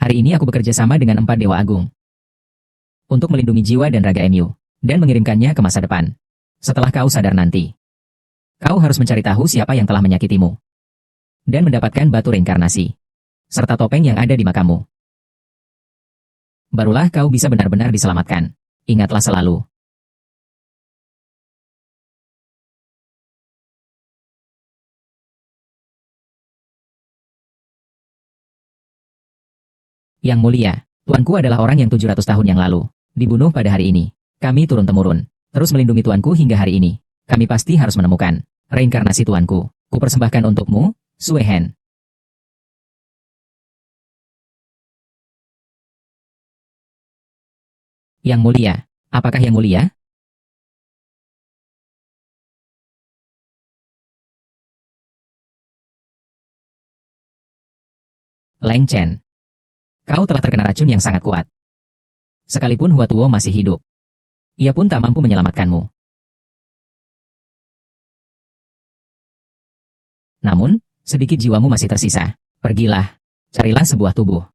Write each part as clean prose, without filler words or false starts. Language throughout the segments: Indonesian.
Hari ini aku bekerja sama dengan 4 Dewa Agung untuk melindungi jiwa dan raga MU, dan mengirimkannya ke masa depan. Setelah kau sadar nanti, kau harus mencari tahu siapa yang telah menyakitimu, dan mendapatkan batu reinkarnasi, serta topeng yang ada di makammu. Barulah kau bisa benar-benar diselamatkan. Ingatlah selalu. Yang mulia, tuanku adalah orang yang 700 tahun yang lalu dibunuh pada hari ini. Kami turun-temurun terus melindungi tuanku hingga hari ini. Kami pasti harus menemukan reinkarnasi tuanku. Kupersembahkan untukmu, Sue Hen. Yang mulia, apakah yang mulia? Leng Chen, kau telah terkena racun yang sangat kuat. Sekalipun Hua Tuo masih hidup, ia pun tak mampu menyelamatkanmu. Namun, sedikit jiwamu masih tersisa. Pergilah, carilah sebuah tubuh.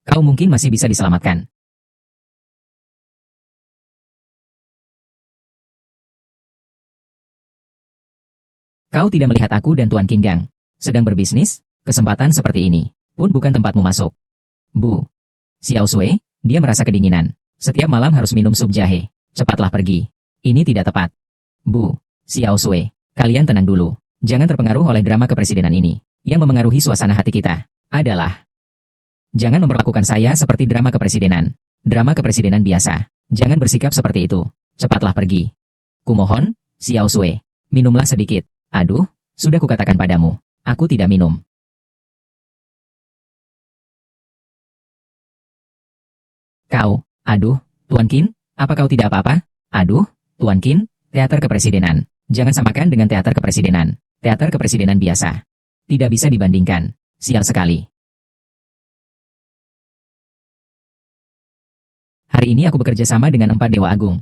Kau mungkin masih bisa diselamatkan. Kau tidak melihat aku dan Tuan Qinggang sedang berbisnis? Kesempatan seperti ini pun bukan tempatmu masuk. Bu, Xiao Sui, dia merasa kedinginan. Setiap malam harus minum sup jahe. Cepatlah pergi. Ini tidak tepat. Bu, Xiao Sui, kalian tenang dulu. Jangan terpengaruh oleh drama kepresidenan ini. Yang memengaruhi suasana hati kita adalah jangan memperlakukan saya seperti drama kepresidenan. Drama kepresidenan biasa. Jangan bersikap seperti itu. Cepatlah pergi. Kumohon, Xiao Sui, minumlah sedikit. Aduh, sudah kukatakan padamu. Aku tidak minum. Kau, aduh, Tuan Qin, apa kau tidak apa-apa? Aduh, Tuan Qin, teater kepresidenan. Jangan samakan dengan teater kepresidenan. Teater kepresidenan biasa. Tidak bisa dibandingkan. Sial sekali. Hari ini aku bekerja sama dengan 4 Dewa Agung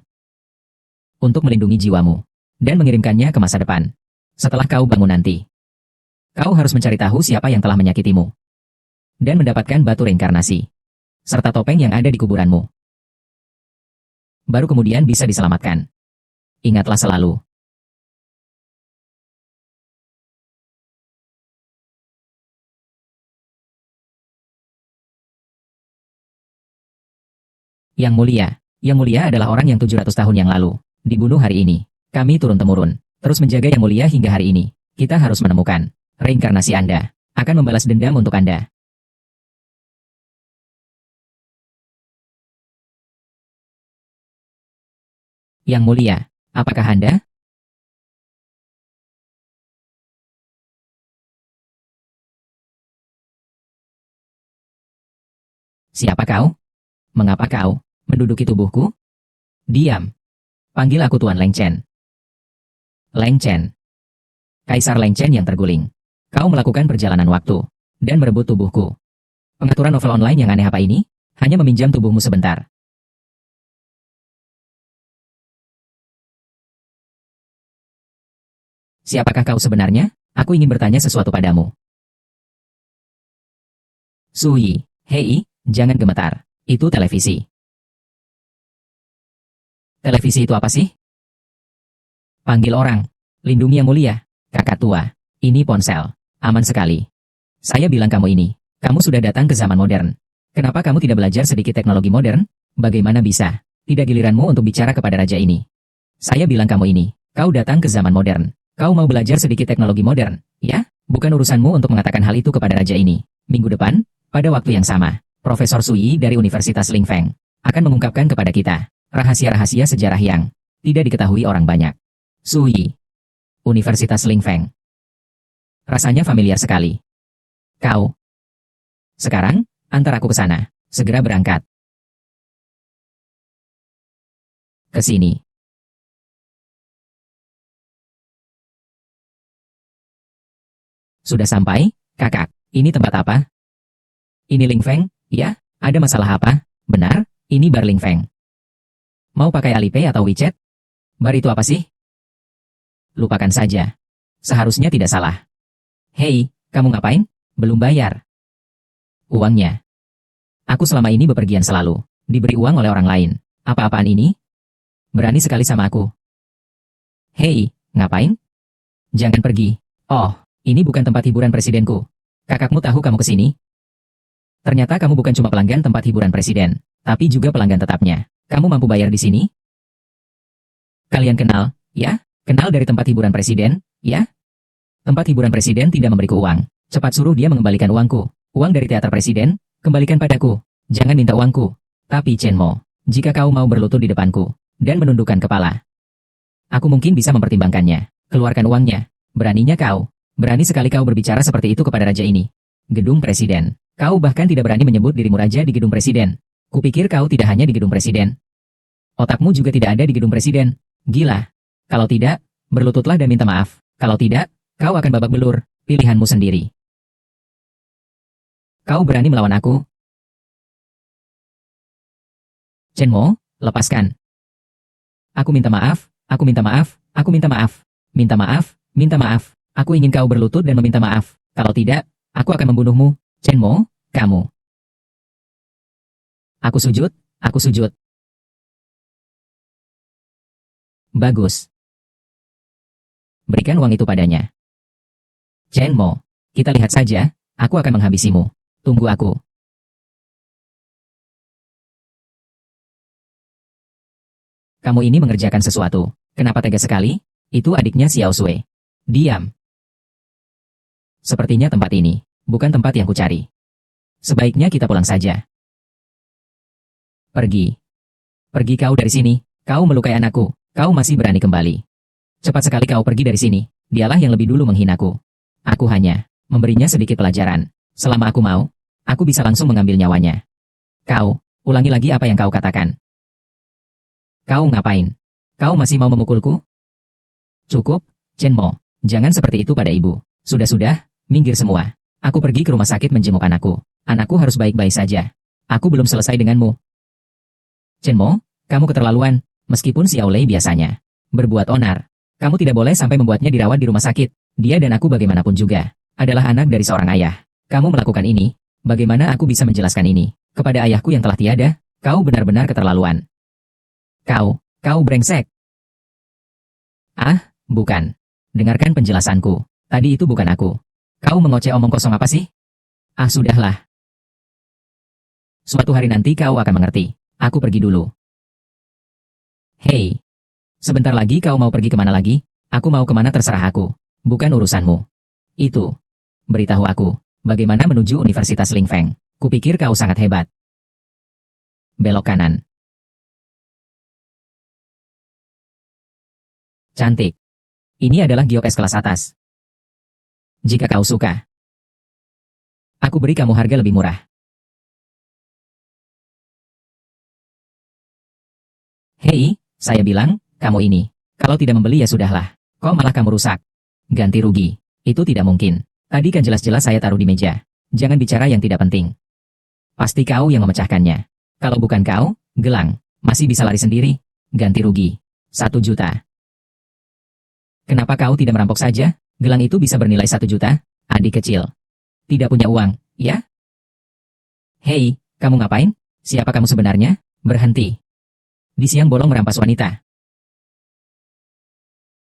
untuk melindungi jiwamu dan mengirimkannya ke masa depan. Setelah kau bangun nanti, kau harus mencari tahu siapa yang telah menyakitimu dan mendapatkan batu reinkarnasi serta topeng yang ada di kuburanmu. Baru kemudian bisa diselamatkan. Ingatlah selalu. Yang mulia adalah orang yang 700 tahun yang lalu dibunuh hari ini. Kami turun-temurun terus menjaga yang mulia hingga hari ini. Kita harus menemukan reinkarnasi Anda. Akan membalas dendam untuk Anda. Yang mulia, apakah Anda? Siapa kau? Mengapa kau menduduki tubuhku? Diam. Panggil aku Tuan Leng Chen. Leng Chen. Kaisar Leng Chen yang terguling. Kau melakukan perjalanan waktu dan merebut tubuhku. Pengaturan novel online yang aneh apa ini? Hanya meminjam tubuhmu sebentar. Siapakah kau sebenarnya? Aku ingin bertanya sesuatu padamu. Sui, hei, jangan gemetar. Itu televisi. Televisi itu apa sih? Panggil orang. Lindungi yang mulia. Kakak tua. Ini ponsel. Aman sekali. Saya bilang kamu ini. Kamu sudah datang ke zaman modern. Kenapa kamu tidak belajar sedikit teknologi modern? Bagaimana bisa? Tidak giliranmu untuk bicara kepada raja ini. Saya bilang kamu ini. Kau datang ke zaman modern. Kau mau belajar sedikit teknologi modern, ya? Bukan urusanmu untuk mengatakan hal itu kepada raja ini. Minggu depan, pada waktu yang sama, Profesor Sui dari Universitas Lingfeng akan mengungkapkan kepada kita rahasia-rahasia sejarah yang tidak diketahui orang banyak. Sui, Universitas Lingfeng. Rasanya familiar sekali. Kau. Sekarang, antar aku ke sana. Segera berangkat. Ke sini. Sudah sampai, kakak. Ini tempat apa? Ini Lingfeng, ya? Ada masalah apa? Benar, ini bar Lingfeng. Mau pakai Alipay atau WeChat? Bar itu apa sih? Lupakan saja. Seharusnya tidak salah. Hei, kamu ngapain? Belum bayar. Uangnya. Aku selama ini bepergian selalu. Diberi uang oleh orang lain. Apa-apaan ini? Berani sekali sama aku. Hei, ngapain? Jangan pergi. Oh, ini bukan tempat hiburan presidenku. Kakakmu tahu kamu kesini? Ternyata kamu bukan cuma pelanggan tempat hiburan presiden, tapi juga pelanggan tetapnya. Kamu mampu bayar di sini? Kalian kenal, ya? Kenal dari tempat hiburan presiden, ya? Tempat hiburan presiden tidak memberiku uang. Cepat suruh dia mengembalikan uangku. Uang dari teater presiden, kembalikan padaku. Jangan minta uangku. Tapi Chen Mo, jika kau mau berlutut di depanku, dan menundukkan kepala, aku mungkin bisa mempertimbangkannya. Keluarkan uangnya. Beraninya kau. Berani sekali kau berbicara seperti itu kepada raja ini. Gedung presiden. Kau bahkan tidak berani menyebut dirimu raja di gedung presiden. Kupikir kau tidak hanya di gedung presiden. Otakmu juga tidak ada di gedung presiden. Gila. Kalau tidak, berlututlah dan minta maaf. Kalau tidak, kau akan babak belur. Pilihanmu sendiri. Kau berani melawan aku? Chen Mo, lepaskan. Aku minta maaf, aku minta maaf, aku minta maaf. Minta maaf, minta maaf. Aku ingin kau berlutut dan meminta maaf. Kalau tidak, aku akan membunuhmu. Chen Mo, kamu. Aku sujud, aku sujud. Bagus. Berikan uang itu padanya. Chen Mo, kita lihat saja, aku akan menghabisimu. Tunggu aku. Kamu ini mengerjakan sesuatu. Kenapa tega sekali? Itu adiknya Xiao Sui. Diam. Sepertinya tempat ini bukan tempat yang kucari. Sebaiknya kita pulang saja. Pergi. Pergi kau dari sini. Kau melukai anakku. Kau masih berani kembali. Cepat sekali kau pergi dari sini. Dialah yang lebih dulu menghinaku. Aku hanya memberinya sedikit pelajaran. Selama aku mau, aku bisa langsung mengambil nyawanya. Kau, ulangi lagi apa yang kau katakan. Kau ngapain? Kau masih mau memukulku? Cukup, Chen Mo. Jangan seperti itu pada ibu. Sudah-sudah, minggir semua. Aku pergi ke rumah sakit menjenguk anakku. Anakku harus baik-baik saja. Aku belum selesai denganmu. Chen Mo, kamu keterlaluan. Meskipun Xiao Lei biasanya berbuat onar, kamu tidak boleh sampai membuatnya dirawat di rumah sakit. Dia dan aku bagaimanapun juga adalah anak dari seorang ayah. Kamu melakukan ini. Bagaimana aku bisa menjelaskan ini kepada ayahku yang telah tiada? Kau benar-benar keterlaluan. Kau brengsek. Ah, bukan. Dengarkan penjelasanku. Tadi itu bukan aku. Kau mengoceh omong kosong apa sih? Ah, sudahlah. Suatu hari nanti kau akan mengerti. Aku pergi dulu. Hei. Sebentar lagi kau mau pergi kemana lagi? Aku mau kemana terserah aku. Bukan urusanmu. Itu. Beritahu aku, bagaimana menuju Universitas Lingfeng. Kupikir kau sangat hebat. Belok kanan. Cantik. Ini adalah giok es kelas atas. Jika kau suka, aku beri kamu harga lebih murah. Hei, saya bilang, kamu ini. Kalau tidak membeli ya sudahlah. Kok malah kamu rusak? Ganti rugi. Itu tidak mungkin. Tadi kan jelas-jelas saya taruh di meja. Jangan bicara yang tidak penting. Pasti kau yang memecahkannya. Kalau bukan kau, gelang, masih bisa lari sendiri. Ganti rugi. 1 juta. Kenapa kau tidak merampok saja? Gelang itu bisa bernilai 1 juta. Adik kecil. Tidak punya uang, ya? Hei, kamu ngapain? Siapa kamu sebenarnya? Berhenti. Di siang bolong merampas wanita.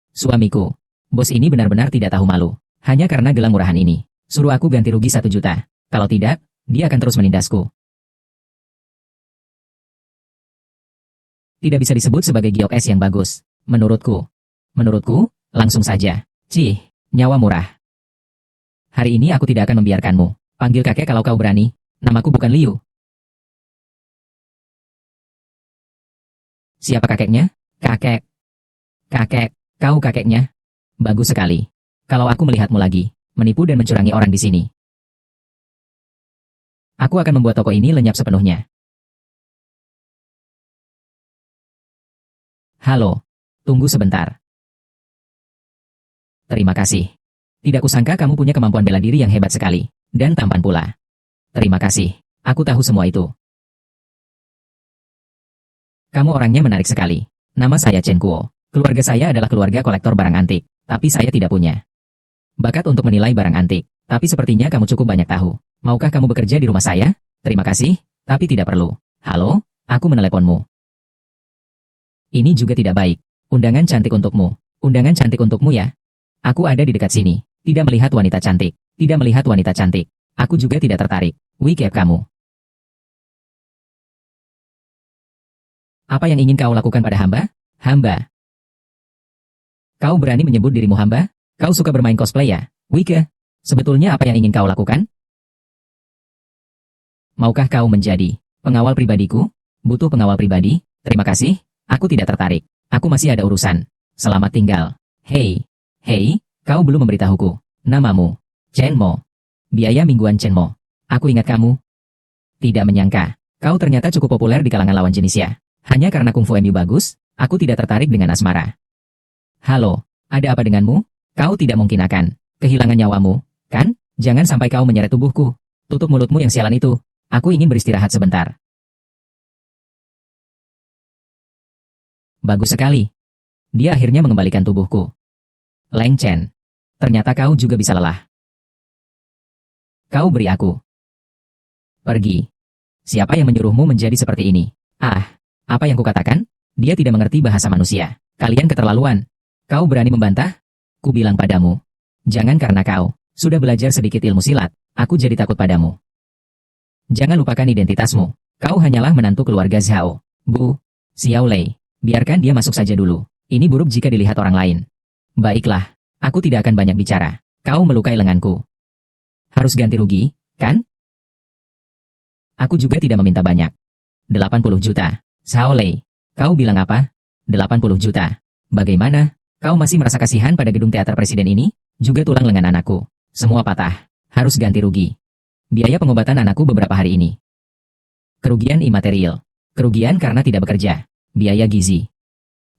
Suamiku. Bos ini benar-benar tidak tahu malu. Hanya karena gelang murahan ini. Suruh aku ganti rugi 1 juta. Kalau tidak, dia akan terus menindasku. Tidak bisa disebut sebagai giok es yang bagus. Menurutku. Menurutku, langsung saja. Cih, nyawa murah. Hari ini aku tidak akan membiarkanmu. Panggil kakek kalau kau berani. Namaku bukan Liu. Siapa kakeknya? Kakek. Kakek, kau kakeknya? Bagus sekali. Kalau aku melihatmu lagi, menipu dan mencurangi orang di sini, aku akan membuat toko ini lenyap sepenuhnya. Halo, tunggu sebentar. Terima kasih. Tidak kusangka kamu punya kemampuan bela diri yang hebat sekali, dan tampan pula. Terima kasih, aku tahu semua itu. Kamu orangnya menarik sekali. Nama saya Chen Kuo. Keluarga saya adalah keluarga kolektor barang antik, tapi saya tidak punya bakat untuk menilai barang antik. Tapi sepertinya kamu cukup banyak tahu. Maukah kamu bekerja di rumah saya? Terima kasih, Tapi tidak perlu. Halo, aku meneleponmu. Ini juga tidak baik. Undangan cantik untukmu. Undangan cantik untukmu ya. Aku ada di dekat sini. Tidak melihat wanita cantik. Tidak melihat wanita cantik. Aku juga tidak tertarik. Wikep kamu. Apa yang ingin kau lakukan pada hamba? Hamba. Kau berani menyebut dirimu hamba? Kau suka bermain cosplay ya? Wike, sebetulnya apa yang ingin kau lakukan? Maukah kau menjadi pengawal pribadiku? Butuh pengawal pribadi? Terima kasih, aku tidak tertarik. Aku masih ada urusan. Selamat tinggal. Hei, kau belum memberitahuku. Namamu? Chenmo. Biaya mingguan Chenmo. Aku ingat kamu. Tidak menyangka, kau ternyata cukup populer di kalangan lawan jenisnya. Hanya karena kungfu MU bagus, aku tidak tertarik dengan asmara. Halo, ada apa denganmu? Kau tidak mungkin akan kehilangan nyawamu, kan? Jangan sampai kau menyeret tubuhku. Tutup mulutmu yang sialan itu. Aku ingin beristirahat sebentar. Bagus sekali. Dia akhirnya mengembalikan tubuhku. Leng Chen, ternyata kau juga bisa lelah. Kau beri aku. Pergi. Siapa yang menyuruhmu menjadi seperti ini? Apa yang kukatakan? Dia tidak mengerti bahasa manusia. Kalian keterlaluan. Kau berani membantah? Ku bilang padamu. Jangan karena kau sudah belajar sedikit ilmu silat, aku jadi takut padamu. Jangan lupakan identitasmu. Kau hanyalah menantu keluarga Zhao. Bu, Xiao Lei. Biarkan dia masuk saja dulu. Ini buruk jika dilihat orang lain. Baiklah, aku tidak akan banyak bicara. Kau melukai lenganku. Harus ganti rugi, kan? Aku juga tidak meminta banyak. 80 juta. Xiao Lei, kau bilang apa? 80 juta. Bagaimana? Kau masih merasa kasihan pada gedung teater presiden ini? Juga tulang lengan anakku. Semua patah. Harus ganti rugi. Biaya pengobatan anakku beberapa hari ini. Kerugian imaterial. Kerugian karena tidak bekerja. Biaya gizi.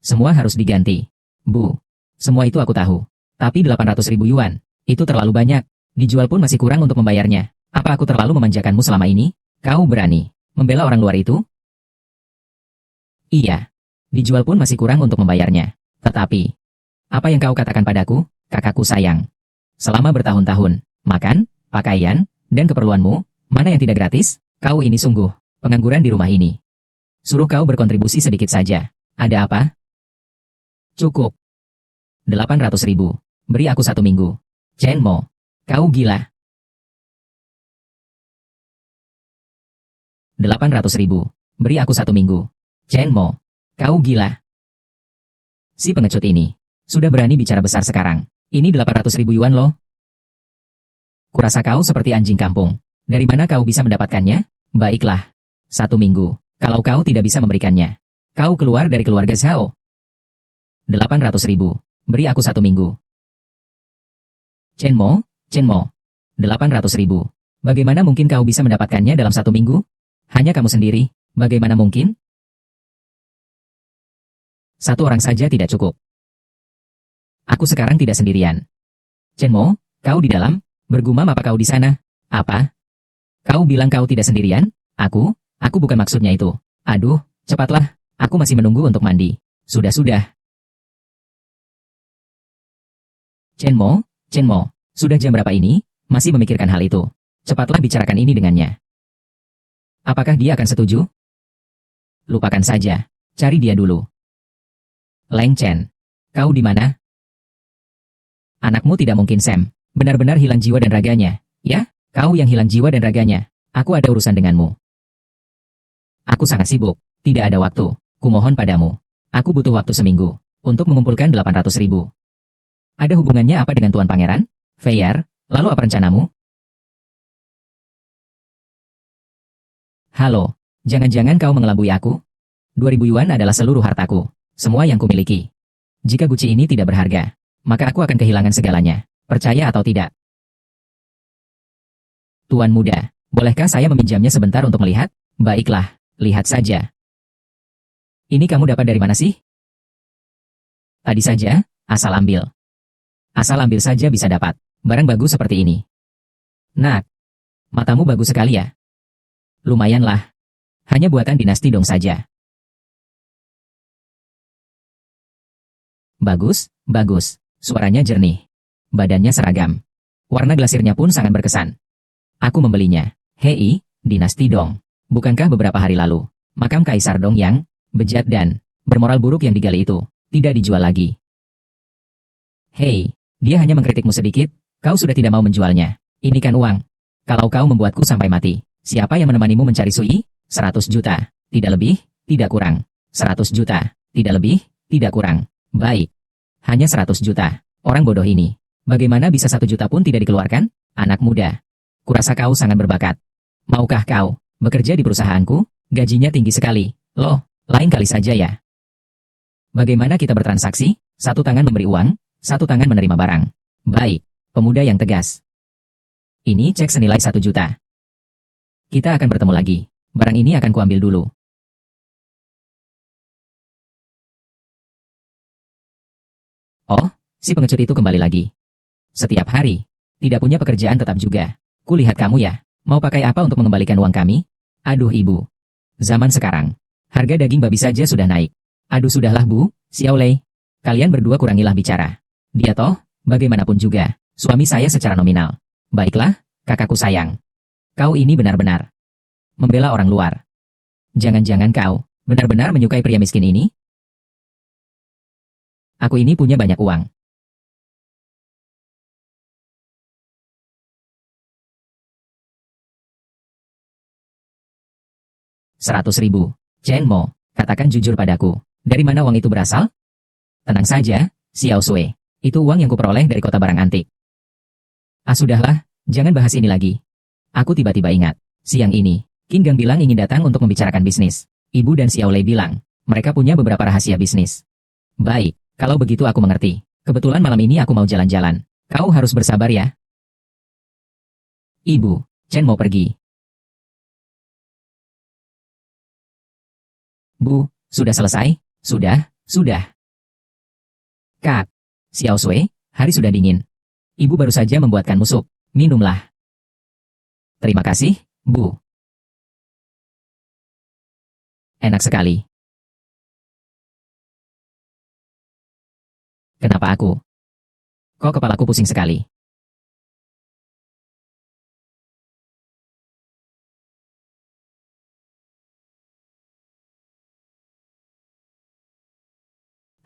Semua harus diganti. Bu, semua itu aku tahu. Tapi 800.000 yuan, itu terlalu banyak. Dijual pun masih kurang untuk membayarnya. Apa aku terlalu memanjakanmu selama ini? Kau berani membela orang luar itu? Iya. Dijual pun masih kurang untuk membayarnya. Tetapi, apa yang kau katakan padaku, kakakku sayang? Selama bertahun-tahun, makan, pakaian, dan keperluanmu, mana yang tidak gratis? Kau ini sungguh pengangguran di rumah ini. Suruh kau berkontribusi sedikit saja. Ada apa? Cukup. 800.000. Beri aku 1 minggu. Chenmo, kau gila. 800.000. Beri aku 1 minggu. Chenmo, kau gila. Si pengecut ini sudah berani bicara besar sekarang. Ini 800.000 yuan loh. Kurasa kau seperti anjing kampung. Dari mana kau bisa mendapatkannya? Baiklah. 1 minggu. Kalau kau tidak bisa memberikannya, kau keluar dari keluarga Zhao. 800.000. Beri aku 1 minggu. Chenmo, 800.000. Bagaimana mungkin kau bisa mendapatkannya dalam 1 minggu? Hanya kamu sendiri. Bagaimana mungkin? 1 orang saja tidak cukup. Aku sekarang tidak sendirian. Chenmo, kau di dalam? Bergumam apa kau di sana? Apa? Kau bilang kau tidak sendirian? Aku bukan maksudnya itu. Aduh, cepatlah. Aku masih menunggu untuk mandi. Sudah. Chenmo, sudah jam berapa ini? Masih memikirkan hal itu. Cepatlah bicarakan ini dengannya. Apakah dia akan setuju? Lupakan saja. Cari dia dulu. Leng Chen, kau di mana? Anakmu tidak mungkin Sam. Benar-benar hilang jiwa dan raganya. Ya, kau yang hilang jiwa dan raganya. Aku ada urusan denganmu. Aku sangat sibuk. Tidak ada waktu. Kumohon padamu. Aku butuh waktu seminggu untuk mengumpulkan 800.000. Ada hubungannya apa dengan Tuan Pangeran? Feyar, lalu apa rencanamu? Halo, jangan-jangan kau mengelabui aku? 2.000 yuan adalah seluruh hartaku. Semua yang kumiliki. Jika guci ini tidak berharga, maka aku akan kehilangan segalanya. Percaya atau tidak? Tuan muda, bolehkah saya meminjamnya sebentar untuk melihat? Baiklah, lihat saja. Ini kamu dapat dari mana sih? Tadi saja, asal ambil. Asal ambil saja bisa dapat. Barang bagus seperti ini. Nak, matamu bagus sekali ya. Lumayanlah. Hanya buatan dinasti Dong saja. Bagus. Suaranya jernih. Badannya seragam. Warna glasirnya pun sangat berkesan. Aku membelinya. Hei, dinasti Dong. Bukankah beberapa hari lalu, makam Kaisar Dong yang bejat dan bermoral buruk yang digali itu tidak dijual lagi? Hei, dia hanya mengkritikmu sedikit, kau sudah tidak mau menjualnya. Ini kan uang. Kalau kau membuatku sampai mati, siapa yang menemanimu mencari Sui? 100 juta. Tidak lebih, tidak kurang. 100 juta. Tidak lebih, tidak kurang. Baik. Hanya 100 juta. Orang bodoh ini. Bagaimana bisa 1 juta pun tidak dikeluarkan? Anak muda. Kurasa kau sangat berbakat. Maukah kau bekerja di perusahaanku? Gajinya tinggi sekali. Loh, lain kali saja ya. Bagaimana kita bertransaksi? Satu tangan memberi uang, satu tangan menerima barang. Baik. Pemuda yang tegas. Ini cek senilai 1 juta. Kita akan bertemu lagi. Barang ini akan kuambil dulu. Oh, si pengecut itu kembali lagi. Setiap hari. Tidak punya pekerjaan tetap juga. Kulihat kamu ya. Mau pakai apa untuk mengembalikan uang kami? Aduh ibu. Zaman sekarang. Harga daging babi saja sudah naik. Aduh sudahlah bu, Xiao Lei. Kalian berdua kurangilah bicara. Dia toh, bagaimanapun juga, suami saya secara nominal. Baiklah, kakakku sayang. Kau ini benar-benar membela orang luar. Jangan-jangan kau benar-benar menyukai pria miskin ini? Aku ini punya banyak uang. $100.000. Chen Mo, katakan jujur padaku. Dari mana uang itu berasal? Tenang saja, Xiao Sui. Itu uang yang kuperoleh dari kota barang antik. Ah sudahlah, jangan bahas ini lagi. Aku tiba-tiba ingat. Siang ini, Qin Gang bilang ingin datang untuk membicarakan bisnis. Ibu dan Xiao Lei bilang, mereka punya beberapa rahasia bisnis. Baik, kalau begitu aku mengerti. Kebetulan malam ini aku mau jalan-jalan. Kau harus bersabar ya. Ibu, Chen mau pergi. Bu, sudah selesai? Sudah. Kak, Xiao Sui, hari sudah dingin. Ibu baru saja membuatkanmu sup. Minumlah. Terima kasih, Bu. Enak sekali. Kenapa aku? Kok kepalaku pusing sekali?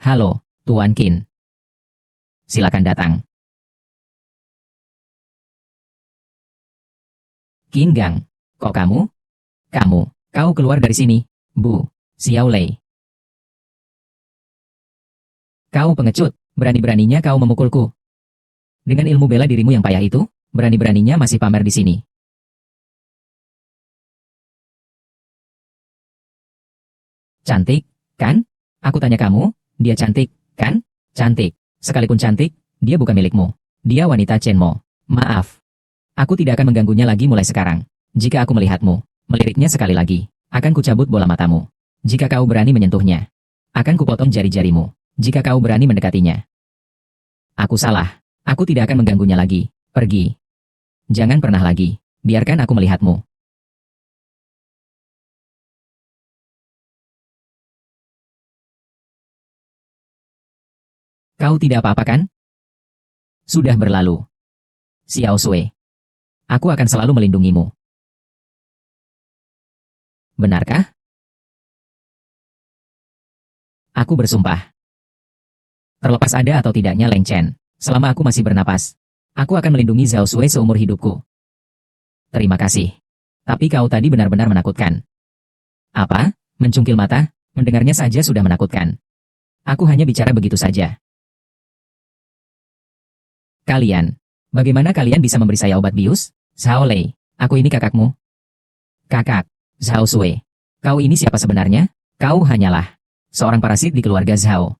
Halo, Tuan Qin. Silakan datang. Qin Gang, kok kamu? Kau keluar dari sini, Bu. Xiao Lei. Kau pengecut, berani-beraninya kau memukulku. Dengan ilmu bela dirimu yang payah itu, berani-beraninya masih pamer di sini. Cantik, kan? Aku tanya kamu, dia cantik, kan? Cantik. Sekalipun cantik, dia bukan milikmu. Dia wanita Chen Mo. Maaf. Aku tidak akan mengganggunya lagi mulai sekarang. Jika aku melihatmu, meliriknya sekali lagi, akan kucabut bola matamu. Jika kau berani menyentuhnya, akan kupotong jari-jarimu. Jika kau berani mendekatinya. Aku salah. Aku tidak akan mengganggunya lagi. Pergi. Jangan pernah lagi. Biarkan aku melihatmu. Kau tidak apa-apa kan? Sudah berlalu. Xiao Sui. Aku akan selalu melindungimu. Benarkah? Aku bersumpah. Terlepas ada atau tidaknya Leng Chen, selama aku masih bernapas, aku akan melindungi Xiao Sui seumur hidupku. Terima kasih. Tapi kau tadi benar-benar menakutkan. Apa? Mencungkil mata? Mendengarnya saja sudah menakutkan. Aku hanya bicara begitu saja. Kalian, bagaimana kalian bisa memberi saya obat bius? Xiao Lei, aku ini kakakmu. Kakak, Xiao Sui. Kau ini siapa sebenarnya? Kau hanyalah seorang parasit di keluarga Zhao.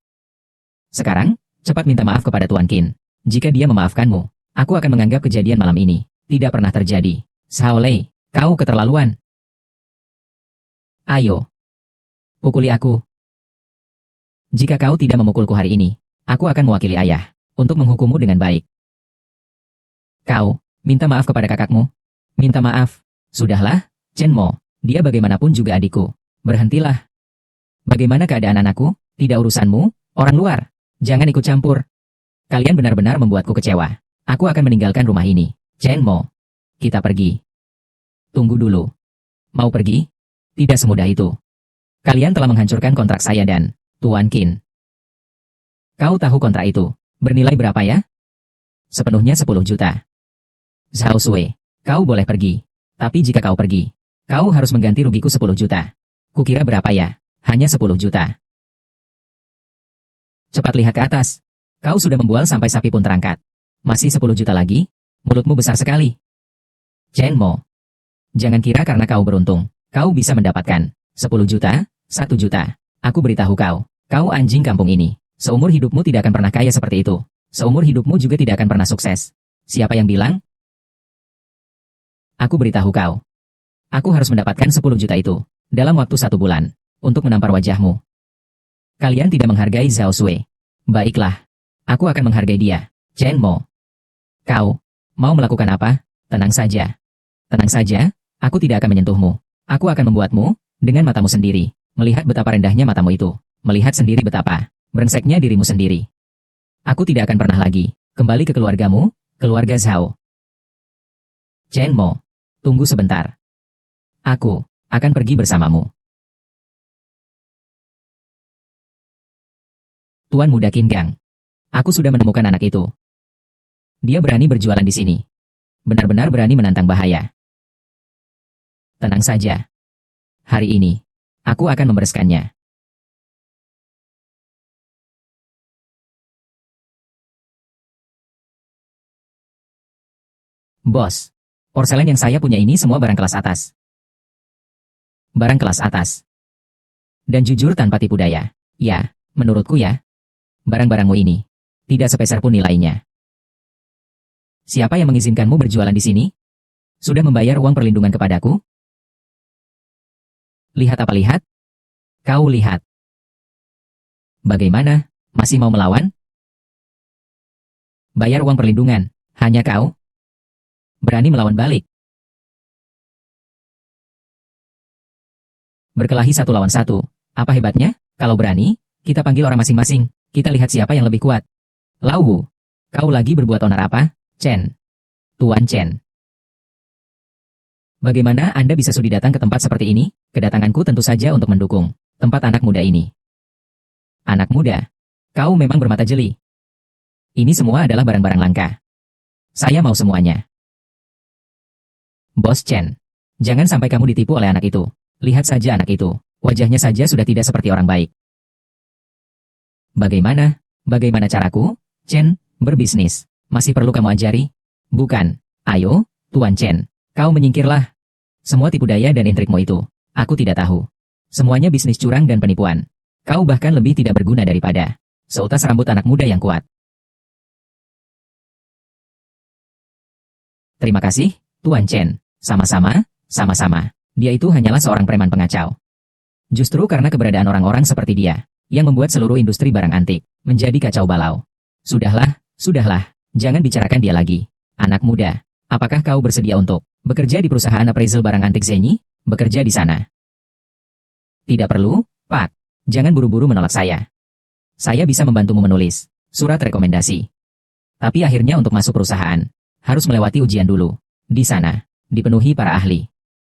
Sekarang, cepat minta maaf kepada Tuan Qin. Jika dia memaafkanmu, aku akan menganggap kejadian malam ini tidak pernah terjadi. Xiao Lei, kau keterlaluan. Ayo, pukuli aku. Jika kau tidak memukulku hari ini, aku akan mewakili ayah untuk menghukummu dengan baik. Kau, minta maaf kepada kakakmu. Minta maaf. Sudahlah, Chen Mo, dia bagaimanapun juga adikku. Berhentilah. Bagaimana keadaan anakku? Tidak urusanmu, orang luar. Jangan ikut campur. Kalian benar-benar membuatku kecewa. Aku akan meninggalkan rumah ini. Chen Mo, kita pergi. Tunggu dulu. Mau pergi? Tidak semudah itu. Kalian telah menghancurkan kontrak saya dan Tuan Qin. Kau tahu kontrak itu bernilai berapa ya? Sepenuhnya 10 juta. Zhao Sui, kau boleh pergi. Tapi jika kau pergi, kau harus mengganti rugiku 10 juta. Kukira berapa ya? Hanya 10 juta. Cepat lihat ke atas. Kau sudah membual sampai sapi pun terangkat. Masih 10 juta lagi? Mulutmu besar sekali. Chen Mo. Jangan kira karena kau beruntung, kau bisa mendapatkan 10 juta, 1 juta. Aku beritahu kau, kau anjing kampung ini. Seumur hidupmu tidak akan pernah kaya seperti itu. Seumur hidupmu juga tidak akan pernah sukses. Siapa yang bilang? Aku beritahu kau. Aku harus mendapatkan 10 juta itu dalam waktu 1 bulan untuk menampar wajahmu. Kalian tidak menghargai Zhao Sui. Baiklah. Aku akan menghargai dia. Chen Mo. Kau mau melakukan apa? Tenang saja. Tenang saja, aku tidak akan menyentuhmu. Aku akan membuatmu dengan matamu sendiri melihat betapa rendahnya matamu itu. Melihat sendiri betapa brengseknya dirimu sendiri. Aku tidak akan pernah lagi kembali ke keluargamu, keluarga Zhao. Chen Mo, tunggu sebentar. Aku akan pergi bersamamu. Tuan Muda Qin Gang. Aku sudah menemukan anak itu. Dia berani berjualan di sini. Benar-benar berani menantang bahaya. Tenang saja. Hari ini, aku akan membereskannya. Bos, porselen yang saya punya ini semua barang kelas atas. Barang kelas atas. Dan jujur tanpa tipu daya. Ya, menurutku ya. Barang-barangmu ini tidak sepeser pun nilainya. Siapa yang mengizinkanmu berjualan di sini? Sudah membayar uang perlindungan kepadaku? Lihat apa lihat? Kau lihat. Bagaimana? Masih mau melawan? Bayar uang perlindungan. Hanya kau? Berani melawan balik. Berkelahi 1 lawan 1. Apa hebatnya? Kalau berani, kita panggil orang masing-masing. Kita lihat siapa yang lebih kuat. Lau Wu, kau lagi berbuat onar apa? Chen. Tuan Chen. Bagaimana Anda bisa sudi datang ke tempat seperti ini? Kedatanganku tentu saja untuk mendukung tempat anak muda ini. Anak muda? Kau memang bermata jeli. Ini semua adalah barang-barang langka. Saya mau semuanya. Bos Chen, jangan sampai kamu ditipu oleh anak itu. Lihat saja anak itu, wajahnya saja sudah tidak seperti orang baik. Bagaimana? Bagaimana caraku? Chen, berbisnis. Masih perlu kamu ajari? Bukan. Ayo, Tuan Chen, kau menyingkirlah. Semua tipu daya dan intrikmu itu, aku tidak tahu. Semuanya bisnis curang dan penipuan. Kau bahkan lebih tidak berguna daripada seutas rambut anak muda yang kuat. Terima kasih, Tuan Chen. Sama-sama, sama-sama. Dia itu hanyalah seorang preman pengacau. Justru karena keberadaan orang-orang seperti dia, yang membuat seluruh industri barang antik menjadi kacau balau. Sudahlah, sudahlah, jangan bicarakan dia lagi. Anak muda, apakah kau bersedia untuk bekerja di perusahaan appraisal barang antik Zenyi? Bekerja di sana? Tidak perlu, Pak. Jangan buru-buru menolak saya. Saya bisa membantumu menulis surat rekomendasi. Tapi akhirnya untuk masuk perusahaan, harus melewati ujian dulu. Di sana, dipenuhi para ahli.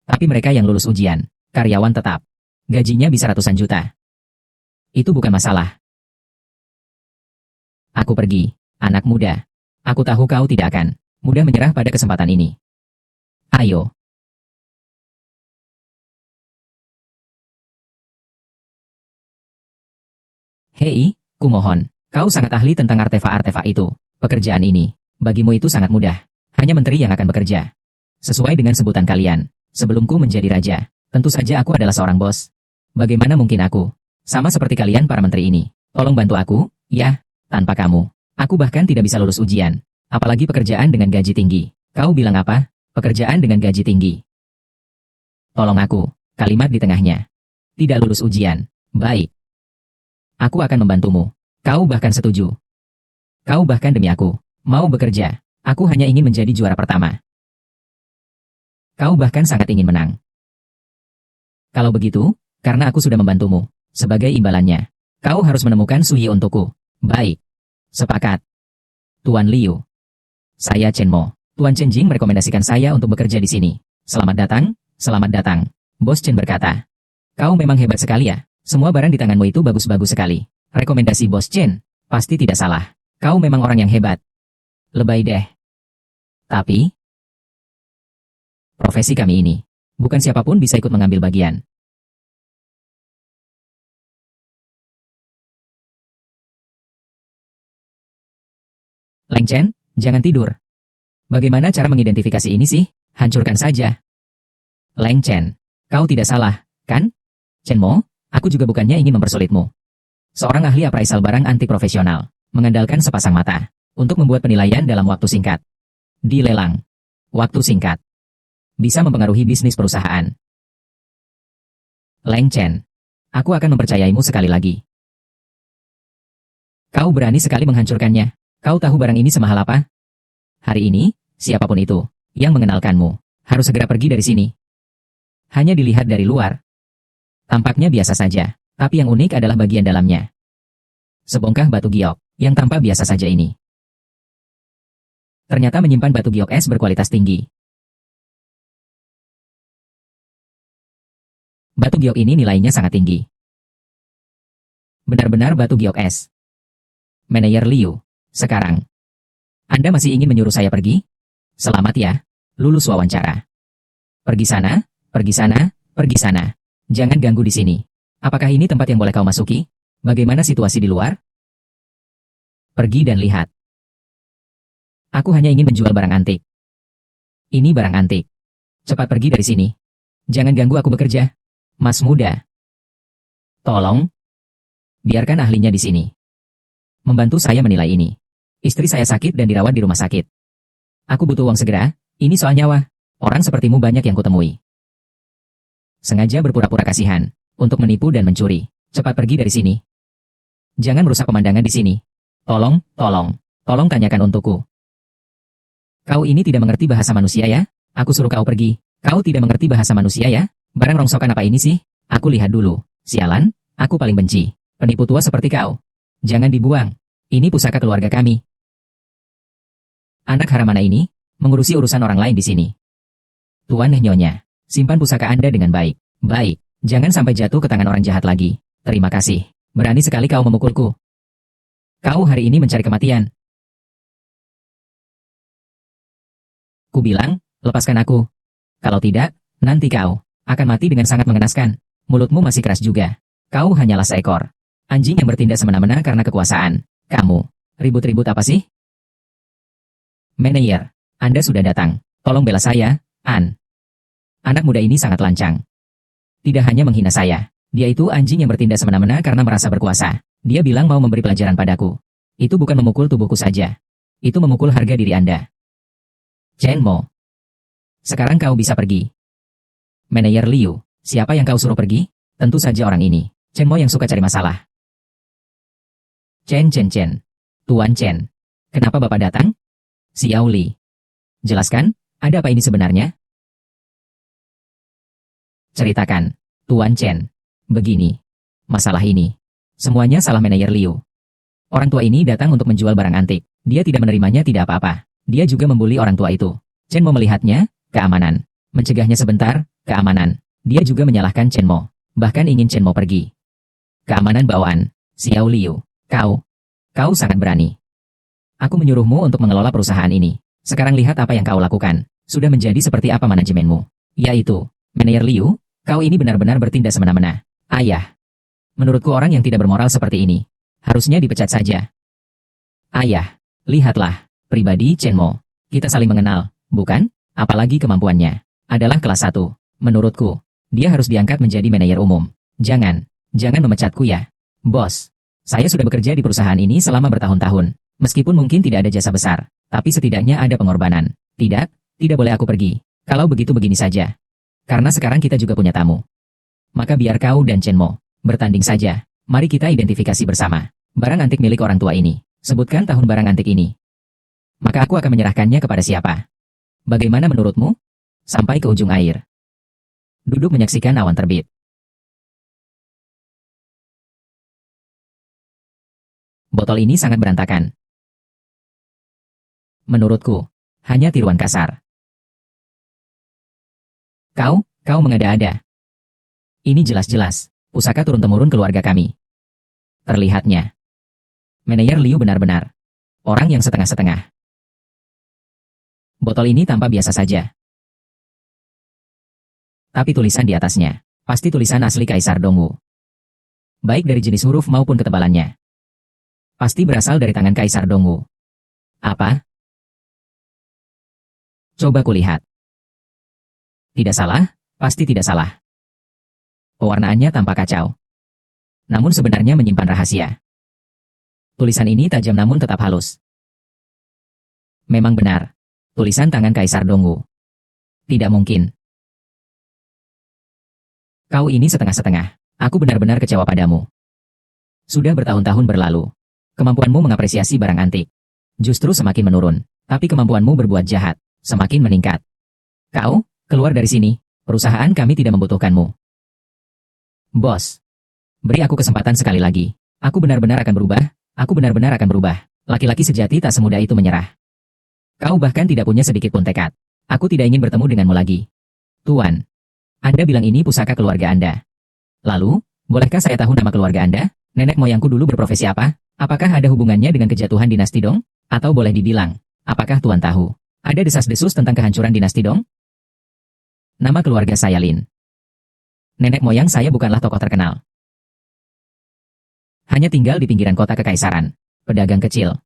Tapi mereka yang lulus ujian, karyawan tetap. Gajinya bisa ratusan juta. Itu bukan masalah. Aku pergi, anak muda. Aku tahu kau tidak akan mudah menyerah pada kesempatan ini. Ayo. Hei, kumohon, kau sangat ahli tentang artefak-artefak itu. Pekerjaan ini, bagimu itu sangat mudah. Hanya menteri yang akan bekerja. Sesuai dengan sebutan kalian, sebelumku menjadi raja, tentu saja aku adalah seorang bos. Bagaimana mungkin aku, sama seperti kalian para menteri ini, tolong bantu aku, ya, tanpa kamu, aku bahkan tidak bisa lulus ujian. Apalagi pekerjaan dengan gaji tinggi. Kau bilang apa? Pekerjaan dengan gaji tinggi. Tolong aku, kalimat di tengahnya. Tidak lulus ujian. Baik. Aku akan membantumu. Kau bahkan setuju. Kau bahkan demi aku, mau bekerja. Aku hanya ingin menjadi juara pertama. Kau bahkan sangat ingin menang. Kalau begitu, karena aku sudah membantumu, sebagai imbalannya, kau harus menemukan Suyi untukku. Baik. Sepakat. Tuan Liu. Saya Chen Mo. Tuan Chen Jing merekomendasikan saya untuk bekerja di sini. Selamat datang, selamat datang. Bos Chen berkata. Kau memang hebat sekali ya. Semua barang di tanganmu itu bagus-bagus sekali. Rekomendasi Bos Chen. Pasti tidak salah. Kau memang orang yang hebat. Lebay deh. Tapi, profesi kami ini, bukan siapapun bisa ikut mengambil bagian. Leng Chen, jangan tidur. Bagaimana cara mengidentifikasi ini sih? Hancurkan saja. Leng Chen, kau tidak salah, kan? Chen Mo, aku juga bukannya ingin mempersulitmu. Seorang ahli appraisal barang antik profesional, mengandalkan sepasang mata, untuk membuat penilaian dalam waktu singkat. Dilelang. Waktu singkat. Bisa mempengaruhi bisnis perusahaan. Leng Chen, aku akan mempercayaimu sekali lagi. Kau berani sekali menghancurkannya. Kau tahu barang ini semahal apa? Hari ini, siapapun itu, yang mengenalkanmu, harus segera pergi dari sini. Hanya dilihat dari luar. Tampaknya biasa saja, tapi yang unik adalah bagian dalamnya. Sebongkah batu giok, yang tampak biasa saja ini. Ternyata menyimpan batu giok es berkualitas tinggi. Batu giok ini nilainya sangat tinggi. Benar-benar batu giok es. Manajer Liu, sekarang, Anda masih ingin menyuruh saya pergi? Selamat ya, lulus wawancara. Pergi sana, pergi sana, pergi sana. Jangan ganggu di sini. Apakah ini tempat yang boleh kau masuki? Bagaimana situasi di luar? Pergi dan lihat. Aku hanya ingin menjual barang antik. Ini barang antik. Cepat pergi dari sini. Jangan ganggu aku bekerja. Mas muda. Tolong. Biarkan ahlinya di sini. Membantu saya menilai ini. Istri saya sakit dan dirawat di rumah sakit. Aku butuh uang segera, ini soal nyawa. Orang sepertimu banyak yang kutemui. Sengaja berpura-pura kasihan, untuk menipu dan mencuri. Cepat pergi dari sini. Jangan merusak pemandangan di sini. Tolong, tolong, tolong tanyakan untukku. Kau ini tidak mengerti bahasa manusia ya? Aku suruh kau pergi. Kau tidak mengerti bahasa manusia ya? Barang rongsokan apa ini sih? Aku lihat dulu. Sialan, aku paling benci penipu tua seperti kau. Jangan dibuang. Ini pusaka keluarga kami. Anak haram mana ini? Mengurusi urusan orang lain di sini. Tuan Nyonya, simpan pusaka Anda dengan baik. Baik, jangan sampai jatuh ke tangan orang jahat lagi. Terima kasih. Berani sekali kau memukulku. Kau hari ini mencari kematian. Ku bilang, lepaskan aku. Kalau tidak, nanti kau akan mati dengan sangat mengenaskan. Mulutmu masih keras juga. Kau hanyalah seekor anjing yang bertindak semena-mena karena kekuasaan. Kamu, ribut-ribut apa sih? Manajer, Anda sudah datang. Tolong bela saya, An. Anak muda ini sangat lancang. Tidak hanya menghina saya. Dia itu anjing yang bertindak semena-mena karena merasa berkuasa. Dia bilang mau memberi pelajaran padaku. Itu bukan memukul tubuhku saja. Itu memukul harga diri Anda. Chen Mo. Sekarang kau bisa pergi. Manajer Liu, siapa yang kau suruh pergi? Tentu saja orang ini. Chen Mo yang suka cari masalah. Chen. Tuan Chen. Kenapa Bapak datang? Xiao Li. Jelaskan, ada apa ini sebenarnya? Ceritakan, Tuan Chen. Begini. Masalah ini. Semuanya salah manajer Liu. Orang tua ini datang untuk menjual barang antik. Dia tidak menerimanya tidak apa-apa. Dia juga membuli orang tua itu. Chen Mo melihatnya, keamanan. Mencegahnya sebentar, keamanan. Dia juga menyalahkan Chen Mo. Bahkan ingin Chen Mo pergi. Keamanan bawaan. Xiao Liu, kau sangat berani. Aku menyuruhmu untuk mengelola perusahaan ini. Sekarang lihat apa yang kau lakukan. Sudah menjadi seperti apa manajemenmu. Yaitu, manajer Liu, kau ini benar-benar bertindak semena-mena. Ayah. Menurutku orang yang tidak bermoral seperti ini, harusnya dipecat saja. Ayah, lihatlah, pribadi Chen Mo. Kita saling mengenal, bukan? Apalagi kemampuannya. Adalah kelas 1. Menurutku, dia harus diangkat menjadi manajer umum. Jangan memecatku ya. Bos, saya sudah bekerja di perusahaan ini selama bertahun-tahun. Meskipun mungkin tidak ada jasa besar, tapi setidaknya ada pengorbanan. Tidak boleh aku pergi. Kalau begitu begini saja. Karena sekarang kita juga punya tamu. Maka biar kau dan Chen Mo bertanding saja. Mari kita identifikasi bersama barang antik milik orang tua ini. Sebutkan tahun barang antik ini. Maka aku akan menyerahkannya kepada siapa. Bagaimana menurutmu? Sampai ke ujung air. Duduk menyaksikan awan terbit. Botol ini sangat berantakan. Menurutku, hanya tiruan kasar. Kau mengada-ada. Ini jelas-jelas pusaka turun-temurun keluarga kami. Terlihatnya, Manajer Liu benar-benar orang yang setengah-setengah. Botol ini tampak biasa saja. Tapi tulisan di atasnya, pasti tulisan asli Kaisar Dongwu. Baik dari jenis huruf maupun ketebalannya. Pasti berasal dari tangan Kaisar Dongwu. Apa? Coba kulihat. Tidak salah, pasti tidak salah. Pewarnaannya tampak kacau. Namun sebenarnya menyimpan rahasia. Tulisan ini tajam namun tetap halus. Memang benar. Tulisan tangan Kaisar Dongwu. Tidak mungkin. Kau ini setengah-setengah. Aku benar-benar kecewa padamu. Sudah bertahun-tahun berlalu. Kemampuanmu mengapresiasi barang antik justru semakin menurun. Tapi kemampuanmu berbuat jahat semakin meningkat. Kau, keluar dari sini. Perusahaan kami tidak membutuhkanmu. Bos. Beri aku kesempatan sekali lagi. Aku benar-benar akan berubah. Aku benar-benar akan berubah. Laki-laki sejati tak semudah itu menyerah. Kau bahkan tidak punya sedikit pun tekad. Aku tidak ingin bertemu denganmu lagi. Tuan. Anda bilang ini pusaka keluarga Anda. Lalu, bolehkah saya tahu nama keluarga Anda? Nenek moyangku dulu berprofesi apa? Apakah ada hubungannya dengan kejatuhan dinasti Dong? Atau boleh dibilang, apakah Tuan tahu? Ada desas-desus tentang kehancuran dinasti Dong? Nama keluarga saya Lin. Nenek moyang saya bukanlah tokoh terkenal. Hanya tinggal di pinggiran kota kekaisaran. Pedagang kecil.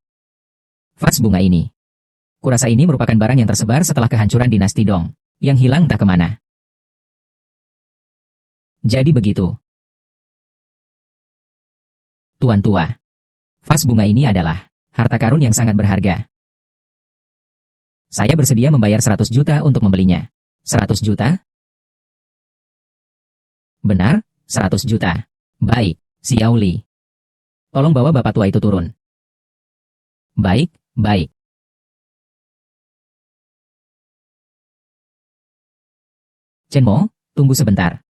Vas bunga ini. Kurasa ini merupakan barang yang tersebar setelah kehancuran dinasti Dong. Yang hilang entah kemana. Jadi begitu. Tuan tua. Vas bunga ini adalah harta karun yang sangat berharga. Saya bersedia membayar 100 juta untuk membelinya. 100 juta? Benar, 100 juta. Baik, Xiao Li. Tolong bawa bapak tua itu turun. Baik, baik. Chen Mo, tunggu sebentar.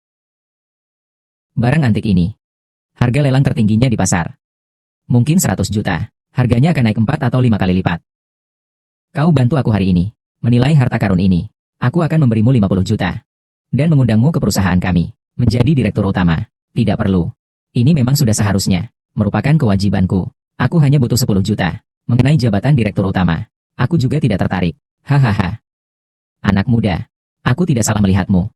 Barang antik ini. Harga lelang tertingginya di pasar. Mungkin 100 juta. Harganya akan naik 4 atau 5 kali lipat. Kau bantu aku hari ini. Menilai harta karun ini. Aku akan memberimu 50 juta. Dan mengundangmu ke perusahaan kami. Menjadi direktur utama. Tidak perlu. Ini memang sudah seharusnya. Merupakan kewajibanku. Aku hanya butuh 10 juta. Mengenai jabatan direktur utama. Aku juga tidak tertarik. Hahaha. Anak muda. Aku tidak salah melihatmu.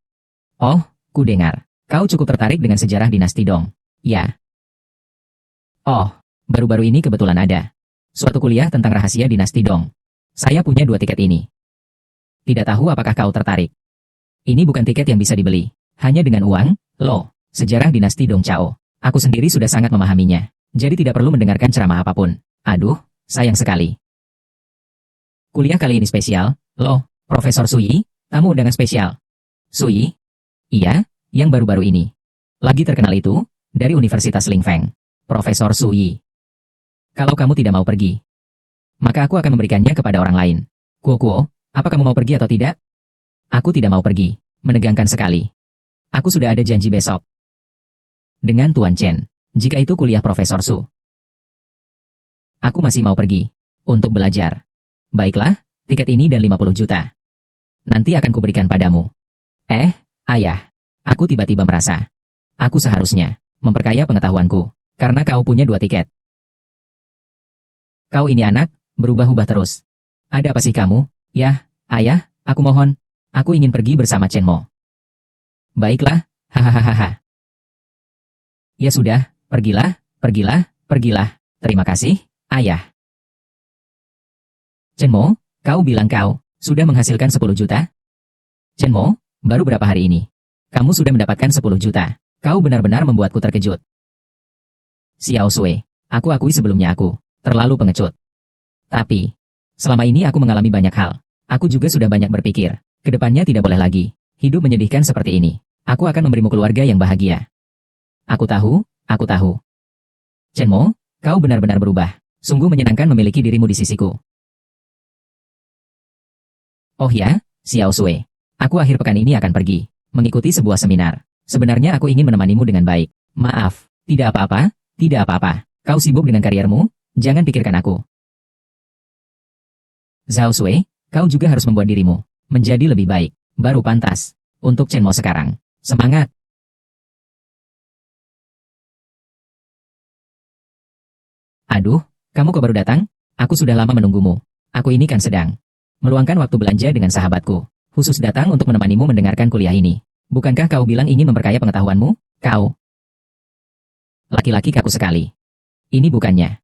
Oh, ku dengar. Kau cukup tertarik dengan sejarah dinasti Dong. Ya. Oh, baru-baru ini kebetulan ada suatu kuliah tentang rahasia dinasti Dong. Saya punya 2 tiket ini. Tidak tahu apakah kau tertarik. Ini bukan tiket yang bisa dibeli. Hanya dengan uang, loh. Sejarah dinasti Dong Chao. Aku sendiri sudah sangat memahaminya. Jadi tidak perlu mendengarkan ceramah apapun. Aduh, sayang sekali. Kuliah kali ini spesial, loh. Profesor Sui, tamu undangan spesial. Sui? Iya, yang baru-baru ini. Lagi terkenal itu, dari Universitas Lingfeng. Profesor Sui. Kalau kamu tidak mau pergi, maka aku akan memberikannya kepada orang lain. Kuo, apa kamu mau pergi atau tidak? Aku tidak mau pergi. Menegangkan sekali. Aku sudah ada janji besok. Dengan Tuan Chen. Jika itu kuliah Profesor Su. Aku masih mau pergi. Untuk belajar. Baiklah, tiket ini dan 50 juta. Nanti akan kuberikan padamu. Ayah. Aku tiba-tiba merasa. Aku seharusnya memperkaya pengetahuanku. Karena kau punya 2 tiket. Kau ini anak, berubah-ubah terus. Ada apa sih kamu? Yah, ayah, aku mohon. Aku ingin pergi bersama Chen Mo. Baiklah, hahaha. Ya sudah, pergilah. Terima kasih, ayah. Chen Mo, kau bilang kau sudah menghasilkan 10 juta? Chen Mo, baru berapa hari ini? Kamu sudah mendapatkan 10 juta. Kau benar-benar membuatku terkejut. Xiao Sui, aku akui sebelumnya aku terlalu pengecut. Tapi, selama ini aku mengalami banyak hal. Aku juga sudah banyak berpikir, kedepannya tidak boleh lagi hidup menyedihkan seperti ini. Aku akan memberimu keluarga yang bahagia. Aku tahu. Chen Mo, kau benar-benar berubah. Sungguh menyenangkan memiliki dirimu di sisiku. Oh ya, Xiao Sui. Aku akhir pekan ini akan pergi mengikuti sebuah seminar. Sebenarnya aku ingin menemanimu dengan baik. Maaf, tidak apa-apa. Kau sibuk dengan kariermu, jangan pikirkan aku. Zhao Sui, kau juga harus membuat dirimu menjadi lebih baik. Baru pantas untuk Chen Mo sekarang. Semangat! Aduh, kamu kok baru datang? Aku sudah lama menunggumu. Aku ini kan sedang meluangkan waktu belanja dengan sahabatku. Khusus datang untuk menemanimu mendengarkan kuliah ini. Bukankah kau bilang ingin memperkaya pengetahuanmu? Kau laki-laki kaku sekali. Ini bukannya.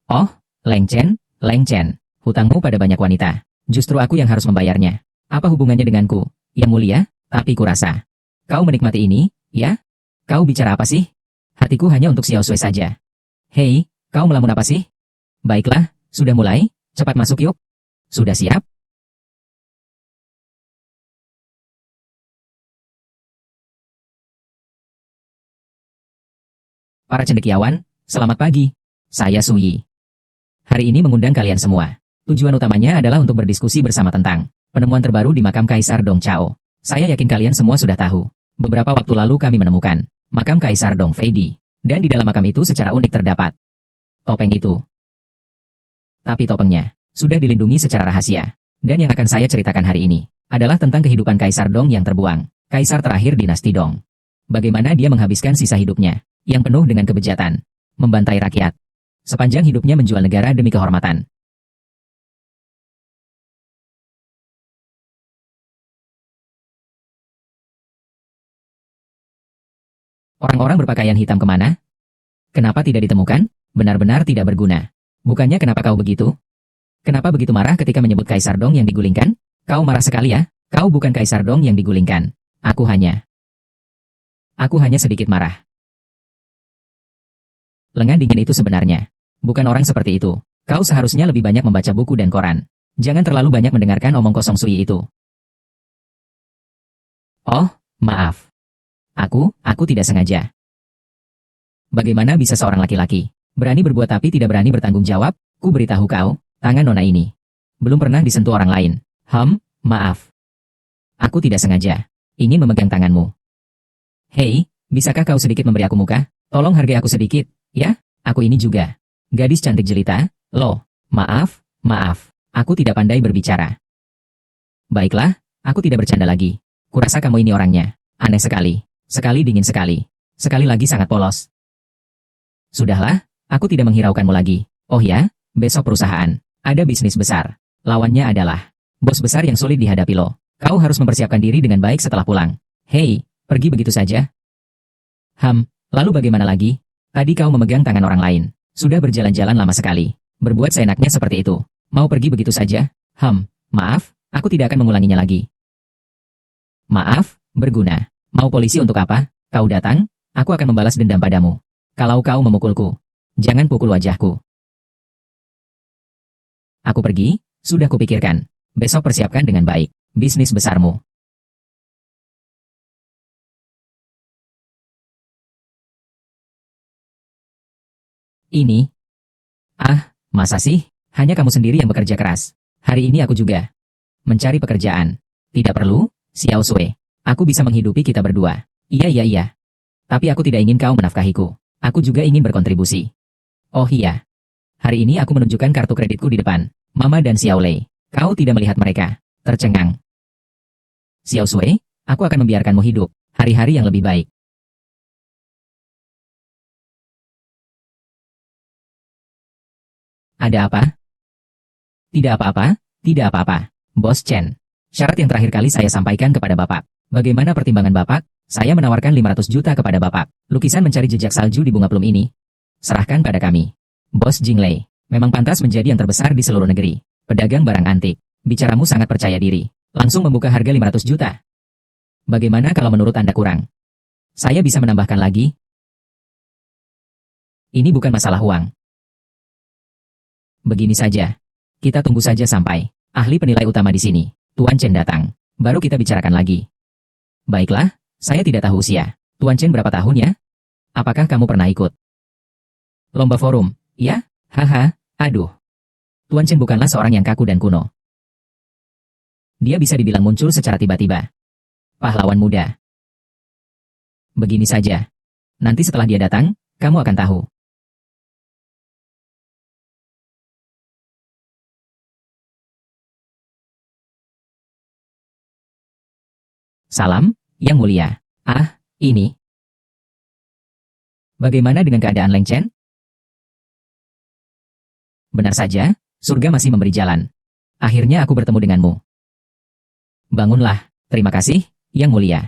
Oh, Lengchen, Lengchen. Hutangmu pada banyak wanita. Justru aku yang harus membayarnya. Apa hubungannya denganku? Yang mulia, tapi kurasa. Kau menikmati ini, ya? Kau bicara apa sih? Hatiku hanya untuk Xiao Sui saja. Hei, kau melamun apa sih? Baiklah, sudah mulai, cepat masuk yuk. Sudah siap? Para cendekiawan, selamat pagi. Saya Suyi. Hari ini mengundang kalian semua. Tujuan utamanya adalah untuk berdiskusi bersama tentang penemuan terbaru di makam Kaisar Dong Chao. Saya yakin kalian semua sudah tahu. Beberapa waktu lalu kami menemukan makam Kaisar Dong Fei Di. Dan di dalam makam itu secara unik terdapat topeng itu. Tapi topengnya sudah dilindungi secara rahasia. Dan yang akan saya ceritakan hari ini adalah tentang kehidupan Kaisar Dong yang terbuang. Kaisar terakhir dinasti Dong. Bagaimana dia menghabiskan sisa hidupnya yang penuh dengan kebejatan, membantai rakyat. Sepanjang hidupnya menjual negara demi kehormatan. Orang-orang berpakaian hitam kemana? Kenapa tidak ditemukan? Benar-benar tidak berguna. Bukannya kenapa kau begitu? Kenapa begitu marah ketika menyebut Kaisar Dong yang digulingkan? Kau marah sekali ya? Kau bukan Kaisar Dong yang digulingkan. Aku hanya sedikit marah. Lengan dingin itu sebenarnya bukan orang seperti itu. Kau seharusnya lebih banyak membaca buku dan koran. Jangan terlalu banyak mendengarkan omong kosong Sui itu. Oh, maaf. Aku tidak sengaja. Bagaimana bisa seorang laki-laki berani berbuat tapi tidak berani bertanggung jawab? Ku beritahu kau, tangan nona ini belum pernah disentuh orang lain. Maaf. Aku tidak sengaja ingin memegang tanganmu. Hei, bisakah kau sedikit memberi aku muka? Tolong hargai aku sedikit, ya? Aku ini juga gadis cantik jelita. Loh, maaf. Aku tidak pandai berbicara. Baiklah, aku tidak bercanda lagi. Kurasa kamu ini orangnya aneh sekali. Sekali dingin sekali. Sekali lagi sangat polos. Sudahlah, aku tidak menghiraukanmu lagi. Oh ya, besok perusahaan ada bisnis besar. Lawannya adalah bos besar yang sulit dihadapi loh. Kau harus mempersiapkan diri dengan baik setelah pulang. Hei, pergi begitu saja? Lalu bagaimana lagi? Tadi kau memegang tangan orang lain. Sudah berjalan-jalan lama sekali. Berbuat seenaknya seperti itu. Mau pergi begitu saja? Maaf, aku tidak akan mengulanginya lagi. Maaf, berguna. Mau polisi untuk apa? Kau datang, aku akan membalas dendam padamu. Kalau kau memukulku, jangan pukul wajahku. Aku pergi, sudah kupikirkan. Besok persiapkan dengan baik bisnis besarmu. Ini? Masa sih? Hanya kamu sendiri yang bekerja keras. Hari ini aku juga mencari pekerjaan. Tidak perlu, Xiao Sui. Aku bisa menghidupi kita berdua. Iya. Tapi aku tidak ingin kau menafkahiku. Aku juga ingin berkontribusi. Oh iya. Hari ini aku menunjukkan kartu kreditku di depan Mama dan Xiao Lei. Kau tidak melihat mereka. Tercengang. Xiao Sui, aku akan membiarkanmu hidup hari-hari yang lebih baik. Ada apa? Tidak apa-apa, tidak apa-apa. Bos Chen. Syarat yang terakhir kali saya sampaikan kepada Bapak. Bagaimana pertimbangan Bapak? Saya menawarkan 500 juta kepada Bapak. Lukisan mencari jejak salju di bunga plum ini. Serahkan pada kami. Bos Jinglei. Memang pantas menjadi yang terbesar di seluruh negeri. Pedagang barang antik. Bicaramu sangat percaya diri. Langsung membuka harga 500 juta. Bagaimana kalau menurut Anda kurang? Saya bisa menambahkan lagi. Ini bukan masalah uang. Begini saja. Kita tunggu saja sampai ahli penilai utama di sini, Tuan Chen datang. Baru kita bicarakan lagi. Baiklah, saya tidak tahu usia Tuan Chen berapa tahun ya? Apakah kamu pernah ikut lomba forum? Ya? Aduh. Tuan Chen bukanlah seorang yang kaku dan kuno. Dia bisa dibilang muncul secara tiba-tiba. Pahlawan muda. Begini saja. Nanti setelah dia datang, kamu akan tahu. Salam, Yang Mulia. Ini. Bagaimana dengan keadaan Leng Chen? Benar saja, surga masih memberi jalan. Akhirnya aku bertemu denganmu. Bangunlah, terima kasih, Yang Mulia.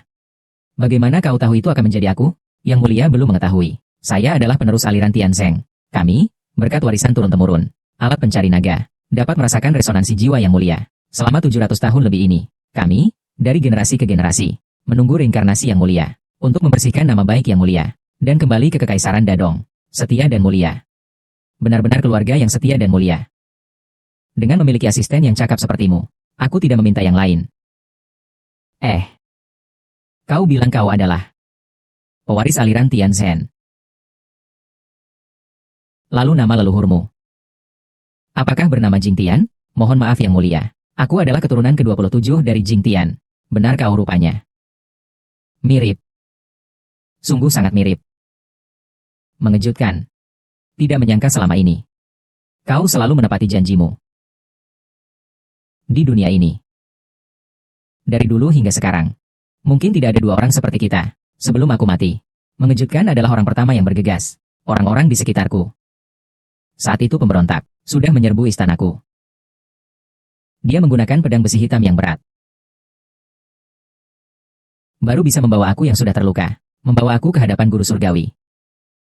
Bagaimana kau tahu itu akan menjadi aku? Yang Mulia belum mengetahui. Saya adalah penerus aliran Tianzeng. Kami, berkat warisan turun-temurun, alat pencari naga, dapat merasakan resonansi jiwa Yang Mulia. Selama 700 tahun lebih ini, kami, dari generasi ke generasi, menunggu reinkarnasi Yang Mulia, untuk membersihkan nama baik Yang Mulia, dan kembali ke Kekaisaran Dadong, setia dan mulia. Benar-benar keluarga yang setia dan mulia. Dengan memiliki asisten yang cakap sepertimu, aku tidak meminta yang lain. Kau bilang kau adalah pewaris aliran Tianzhen. Lalu nama leluhurmu? Apakah bernama Jing Tian? Mohon maaf Yang Mulia. Aku adalah keturunan ke-27 dari Jing Tian. Benar kau rupanya. Mirip. Sungguh sangat mirip. Mengejutkan. Tidak menyangka selama ini. Kau selalu menepati janjimu. Di dunia ini. Dari dulu hingga sekarang. Mungkin tidak ada dua orang seperti kita. Sebelum aku mati. Mengejutkan adalah orang pertama yang bergegas. Orang-orang di sekitarku. Saat itu pemberontak sudah menyerbu istanaku. Dia menggunakan pedang besi hitam yang berat. Baru bisa membawa aku yang sudah terluka. Membawa aku ke hadapan guru surgawi.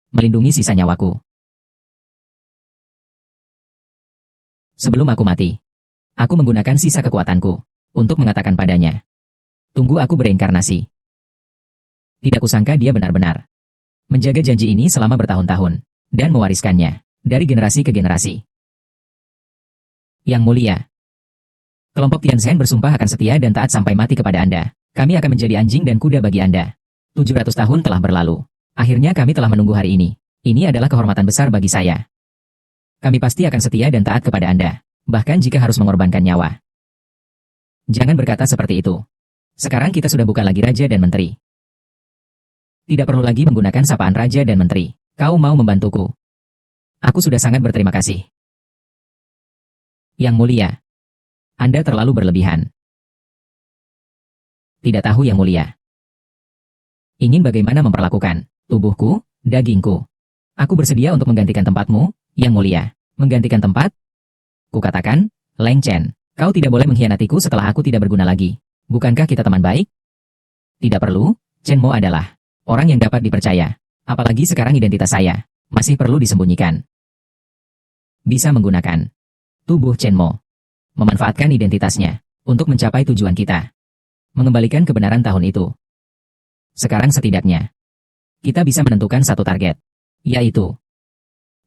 Melindungi sisa nyawaku. Sebelum aku mati. Aku menggunakan sisa kekuatanku. Untuk mengatakan padanya. Tunggu aku bereinkarnasi. Tidak kusangka dia benar-benar menjaga janji ini selama bertahun-tahun. Dan mewariskannya. Dari generasi ke generasi. Yang Mulia. Kelompok Tianzhen bersumpah akan setia dan taat sampai mati kepada Anda. Kami akan menjadi anjing dan kuda bagi Anda. 700 tahun telah berlalu. Akhirnya kami telah menunggu hari ini. Ini adalah kehormatan besar bagi saya. Kami pasti akan setia dan taat kepada Anda. Bahkan jika harus mengorbankan nyawa. Jangan berkata seperti itu. Sekarang kita sudah bukan lagi raja dan menteri. Tidak perlu lagi menggunakan sapaan raja dan menteri. Kau mau membantuku? Aku sudah sangat berterima kasih. Yang Mulia. Anda terlalu berlebihan. Tidak tahu Yang Mulia. Ingin bagaimana memperlakukan tubuhku, dagingku. Aku bersedia untuk menggantikan tempatmu, Yang Mulia. Menggantikan tempat? Kukatakan, Leng Chen, kau tidak boleh mengkhianatiku setelah aku tidak berguna lagi. Bukankah kita teman baik? Tidak perlu, Chen Mo adalah orang yang dapat dipercaya. Apalagi sekarang identitas saya masih perlu disembunyikan. Bisa menggunakan tubuh Chen Mo. Memanfaatkan identitasnya untuk mencapai tujuan kita. Mengembalikan kebenaran tahun itu. Sekarang setidaknya kita bisa menentukan satu target, yaitu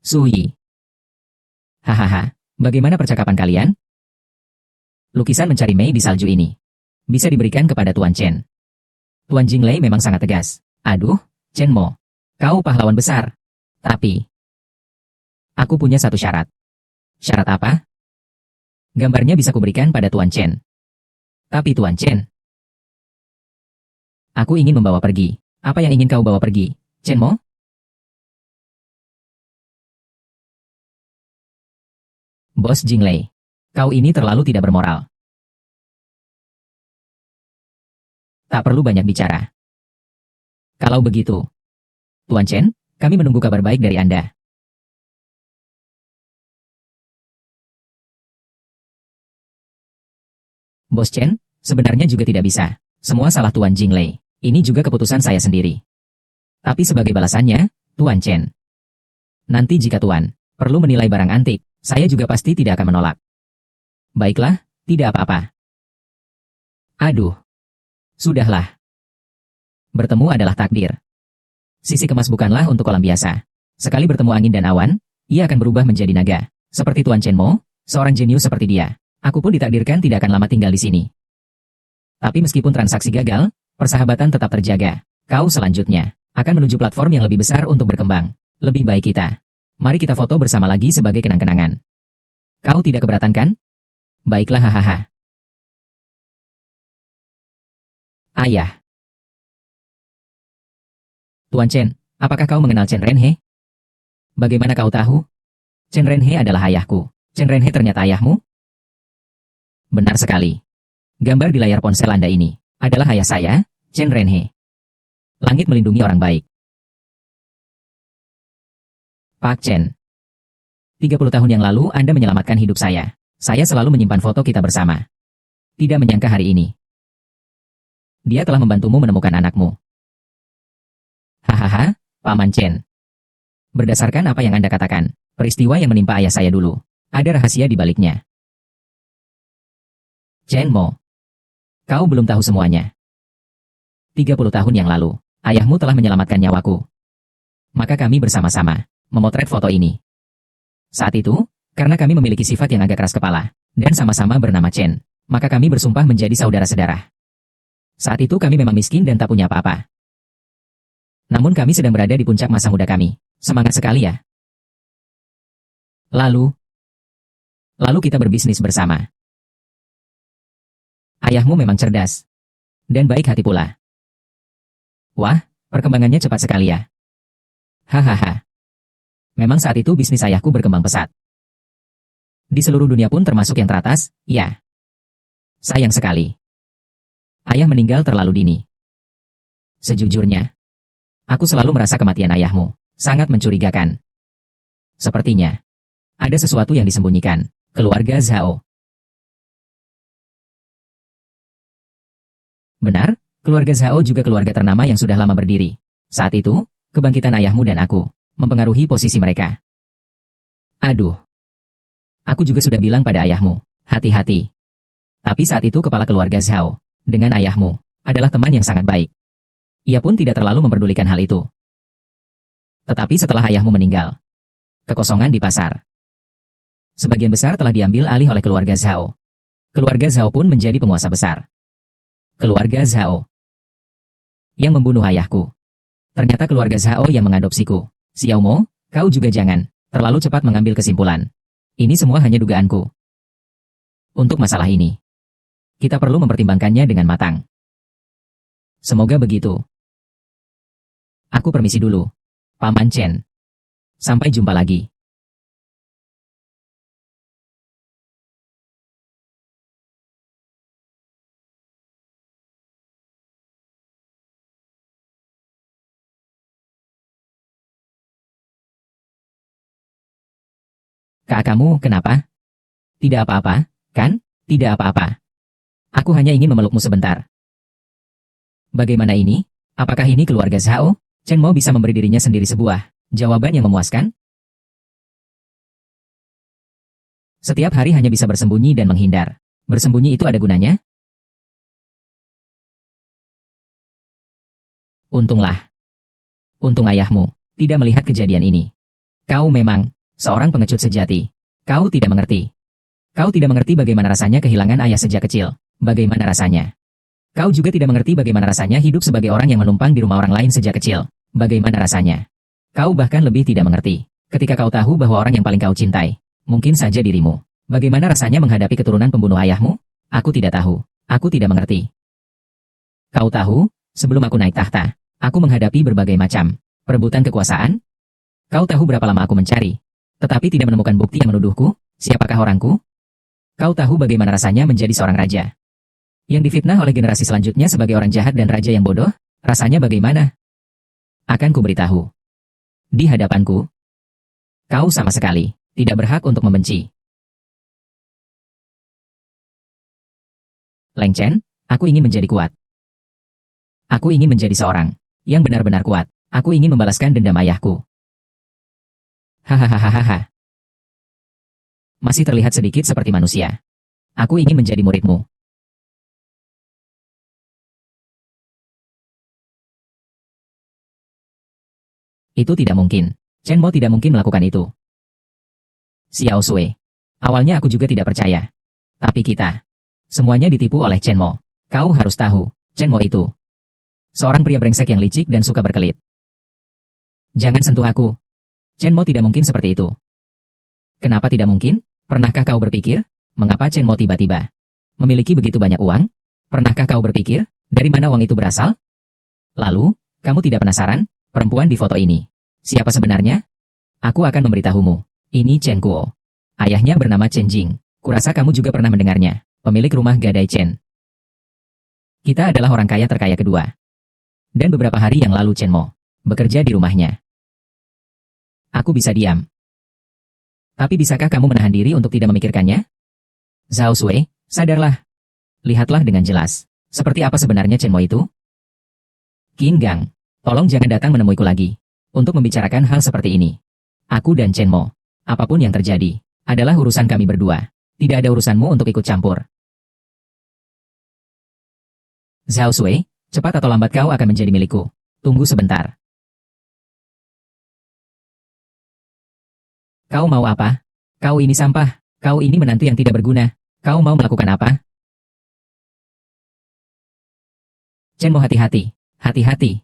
Suyi. Hahaha, bagaimana percakapan kalian? Lukisan mencari Mei di salju ini bisa diberikan kepada Tuan Chen. Tuan Jinglei memang sangat tegas. Aduh, Chen Mo, kau pahlawan besar. Tapi aku punya satu syarat. Syarat apa? Gambarnya bisa kuberikan pada Tuan Chen. Tapi Tuan Chen, aku ingin membawa pergi. Apa yang ingin kau bawa pergi, Chen Mo? Bos Jinglei, kau ini terlalu tidak bermoral. Tak perlu banyak bicara. Kalau begitu, Tuan Chen, kami menunggu kabar baik dari Anda. Bos Chen, sebenarnya juga tidak bisa. Semua salah Tuan Jinglei. Ini juga keputusan saya sendiri. Tapi sebagai balasannya, Tuan Chen. Nanti jika Tuan perlu menilai barang antik, saya juga pasti tidak akan menolak. Baiklah, tidak apa-apa. Aduh. Sudahlah. Bertemu adalah takdir. Sisi kemas bukanlah untuk kolam biasa. Sekali bertemu angin dan awan, ia akan berubah menjadi naga. Seperti Tuan Chen Mo, seorang jenius seperti dia. Aku pun ditakdirkan tidak akan lama tinggal di sini. Tapi meskipun transaksi gagal, persahabatan tetap terjaga. Kau selanjutnya akan menuju platform yang lebih besar untuk berkembang. Lebih baik kita. Mari kita foto bersama lagi sebagai kenang-kenangan. Kau tidak keberatan kan? Baiklah hahaha. Ayah. Tuan Chen, apakah kau mengenal Chen Renhe? Bagaimana kau tahu? Chen Renhe adalah ayahku. Chen Renhe ternyata ayahmu? Benar sekali. Gambar di layar ponsel Anda ini adalah ayah saya, Chen Renhe. Langit melindungi orang baik. Pak Chen. 30 tahun yang lalu Anda menyelamatkan hidup saya. Saya selalu menyimpan foto kita bersama. Tidak menyangka hari ini. Dia telah membantumu menemukan anakmu. Hahaha, Paman Chen. Berdasarkan apa yang Anda katakan, peristiwa yang menimpa ayah saya dulu, ada rahasia di baliknya. Chen Mo. Kau belum tahu semuanya. 30 tahun yang lalu, ayahmu telah menyelamatkan nyawaku. Maka kami bersama-sama memotret foto ini. Saat itu, karena kami memiliki sifat yang agak keras kepala, dan sama-sama bernama Chen, maka kami bersumpah menjadi saudara sedarah. Saat itu kami memang miskin dan tak punya apa-apa. Namun kami sedang berada di puncak masa muda kami. Semangat sekali ya. Lalu kita berbisnis bersama. Ayahmu memang cerdas. Dan baik hati pula. Wah, perkembangannya cepat sekali ya. Hahaha. Memang saat itu bisnis ayahku berkembang pesat. Di seluruh dunia pun termasuk yang teratas, ya. Sayang sekali. Ayah meninggal terlalu dini. Sejujurnya, aku selalu merasa kematian ayahmu sangat mencurigakan. Sepertinya, ada sesuatu yang disembunyikan, keluarga Zhao. Benar, keluarga Zhao juga keluarga ternama yang sudah lama berdiri. Saat itu, kebangkitan ayahmu dan aku mempengaruhi posisi mereka. Aduh. Aku juga sudah bilang pada ayahmu, hati-hati. Tapi saat itu kepala keluarga Zhao, dengan ayahmu, adalah teman yang sangat baik. Ia pun tidak terlalu memperdulikan hal itu. Tetapi setelah ayahmu meninggal, kekosongan di pasar. Sebagian besar telah diambil alih oleh keluarga Zhao. Keluarga Zhao pun menjadi penguasa besar. Keluarga Zhao yang membunuh ayahku. Ternyata keluarga Zhao yang mengadopsiku. Xiao Mo, kau juga jangan terlalu cepat mengambil kesimpulan. Ini semua hanya dugaanku. Untuk masalah ini, kita perlu mempertimbangkannya dengan matang. Semoga begitu. Aku permisi dulu, Paman Chen. Sampai jumpa lagi. Kak kamu, kenapa? Tidak apa-apa, kan? Tidak apa-apa. Aku hanya ingin memelukmu sebentar. Bagaimana ini? Apakah ini keluarga Zhao? Chen Mo bisa memberi dirinya sendiri sebuah jawaban yang memuaskan? Setiap hari hanya bisa bersembunyi dan menghindar. Bersembunyi itu ada gunanya? Untunglah. Untung ayahmu tidak melihat kejadian ini. Kau memang seorang pengecut sejati. Kau tidak mengerti. Kau tidak mengerti bagaimana rasanya kehilangan ayah sejak kecil. Bagaimana rasanya? Kau juga tidak mengerti bagaimana rasanya hidup sebagai orang yang menumpang di rumah orang lain sejak kecil. Bagaimana rasanya? Kau bahkan lebih tidak mengerti ketika kau tahu bahwa orang yang paling kau cintai mungkin saja dirimu. Bagaimana rasanya menghadapi keturunan pembunuh ayahmu? Aku tidak tahu. Aku tidak mengerti. Kau tahu, sebelum aku naik tahta, aku menghadapi berbagai macam perebutan kekuasaan. Kau tahu berapa lama aku mencari, tetapi tidak menemukan bukti yang menuduhku. Siapakah orangku? Kau tahu bagaimana rasanya menjadi seorang raja yang difitnah oleh generasi selanjutnya sebagai orang jahat dan raja yang bodoh? Rasanya bagaimana? Akan kuberitahu. Di hadapanku, kau sama sekali tidak berhak untuk membenci. Leng Chen, aku ingin menjadi kuat. Aku ingin menjadi seorang yang benar-benar kuat. Aku ingin membalaskan dendam ayahku. Hahaha. Masih terlihat sedikit seperti manusia. Aku ingin menjadi muridmu. Itu tidak mungkin. Chen Mo tidak mungkin melakukan itu. Xiao Sui. Awalnya aku juga tidak percaya. Tapi kita semuanya ditipu oleh Chen Mo. Kau harus tahu, Chen Mo itu seorang pria brengsek yang licik dan suka berkelit. Jangan sentuh aku. Chen Mo tidak mungkin seperti itu. Kenapa tidak mungkin? Pernahkah kau berpikir, mengapa Chen Mo tiba-tiba memiliki begitu banyak uang? Pernahkah kau berpikir, dari mana uang itu berasal? Lalu, kamu tidak penasaran? Perempuan di foto ini, siapa sebenarnya? Aku akan memberitahumu. Ini Chen Kuo. Ayahnya bernama Chen Jing. Kurasa kamu juga pernah mendengarnya. Pemilik rumah gadai Chen. Kita adalah orang kaya terkaya kedua. Dan beberapa hari yang lalu Chen Mo bekerja di rumahnya. aku bisa diam. Tapi bisakah kamu menahan diri untuk tidak memikirkannya? Zhao Sui, sadarlah. Lihatlah dengan jelas. Seperti apa sebenarnya Chen Mo itu? Qin Gang, tolong jangan datang menemuiku lagi. Untuk membicarakan hal seperti ini. Aku dan Chen Mo, apapun yang terjadi, adalah urusan kami berdua. Tidak ada urusanmu untuk ikut campur. Zhao Sui, cepat atau lambat kau akan menjadi milikku. Tunggu sebentar. Kau mau apa? Kau ini sampah. Kau ini menantu yang tidak berguna. Kau mau melakukan apa? Chen Mo, hati-hati. Hati-hati.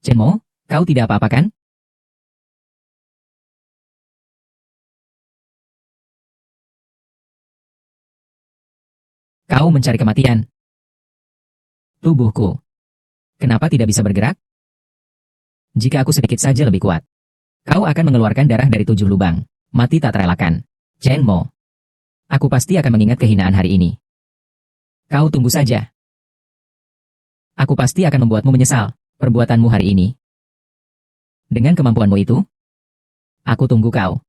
Chen Mo, kau tidak apa-apa kan? Kau mencari kematian. Tubuhku. Kenapa tidak bisa bergerak? Jika aku sedikit saja lebih kuat, kau akan mengeluarkan darah dari 7 lubang. Mati tak terelakkan. Chen Mo. Aku pasti akan mengingat kehinaan hari ini. Kau tunggu saja. Aku pasti akan membuatmu menyesal perbuatanmu hari ini. Dengan kemampuanmu itu, aku tunggu kau.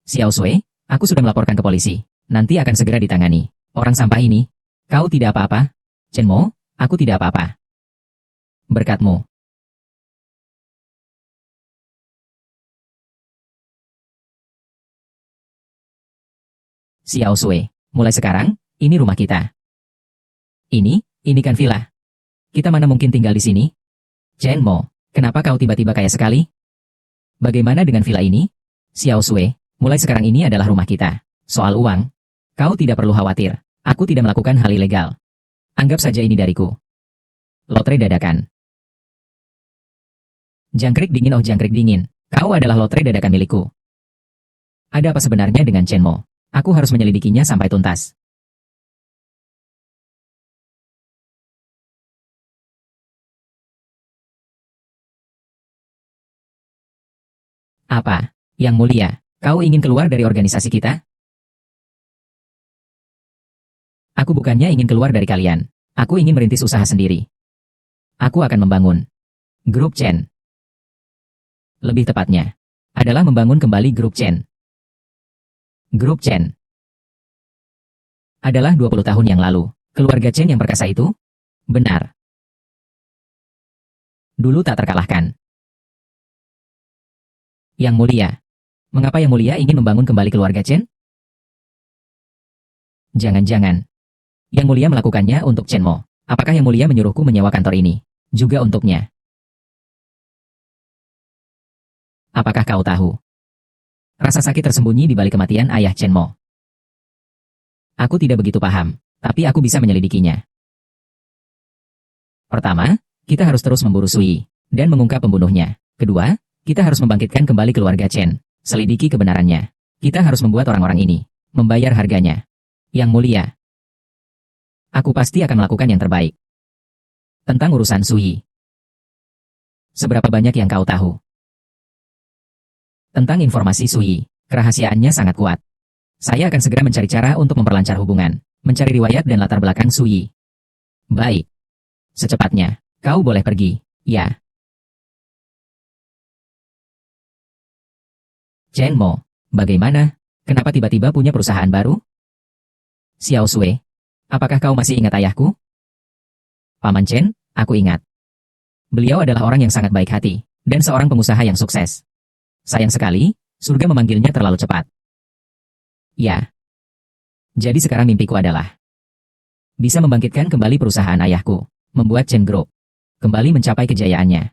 Xiao Sui, aku sudah melaporkan ke polisi. Nanti akan segera ditangani. Orang sampah ini. Kau tidak apa-apa? Chen Mo, aku tidak apa-apa. Berkatmu. Xiao Sui, mulai sekarang, ini rumah kita. Ini kan villa. Kita mana mungkin tinggal di sini? Chen Mo, kenapa kau tiba-tiba kaya sekali? Bagaimana dengan villa ini? Xiao Sui, mulai sekarang ini adalah rumah kita. Soal uang, kau tidak perlu khawatir. Aku tidak melakukan hal ilegal. Anggap saja ini dariku. Lotre dadakan. Jangkrik dingin, oh jangkrik dingin. Kau adalah lotre dadakan milikku. Ada apa sebenarnya dengan Chen Mo? Aku harus menyelidikinya sampai tuntas. Apa? Yang mulia, kau ingin keluar dari organisasi kita? Aku bukannya ingin keluar dari kalian. Aku ingin merintis usaha sendiri. Aku akan membangun grup Chen. Lebih tepatnya, adalah membangun kembali grup Chen. Grup Chen adalah 20 tahun yang lalu. Keluarga Chen yang perkasa itu? Benar. Dulu tak terkalahkan. Yang mulia. Mengapa Yang Mulia ingin membangun kembali keluarga Chen? Jangan-jangan. Yang Mulia melakukannya untuk Chen Mo. Apakah Yang Mulia menyuruhku menyewa kantor ini? Juga untuknya. Apakah kau tahu? Rasa sakit tersembunyi di balik kematian ayah Chen Mo. Aku tidak begitu paham, tapi aku bisa menyelidikinya. Pertama, kita harus terus memburu Sui, dan mengungkap pembunuhnya. Kedua, kita harus membangkitkan kembali keluarga Chen. Selidiki kebenarannya. Kita harus membuat orang-orang ini membayar harganya. Yang Mulia, aku pasti akan melakukan yang terbaik. Tentang urusan Sui, seberapa banyak yang kau tahu? Tentang informasi Sui, kerahasiaannya sangat kuat. Saya akan segera mencari cara untuk memperlancar hubungan, mencari riwayat dan latar belakang Sui. Baik. Secepatnya, kau boleh pergi, ya. Chen Mo, bagaimana? Kenapa tiba-tiba punya perusahaan baru? Xiao Sui, apakah kau masih ingat ayahku? Paman Chen, aku ingat. Beliau adalah orang yang sangat baik hati, dan seorang pengusaha yang sukses. Sayang sekali, surga memanggilnya terlalu cepat. Ya. Jadi sekarang mimpiku adalah bisa membangkitkan kembali perusahaan ayahku, membuat Chen Group kembali mencapai kejayaannya.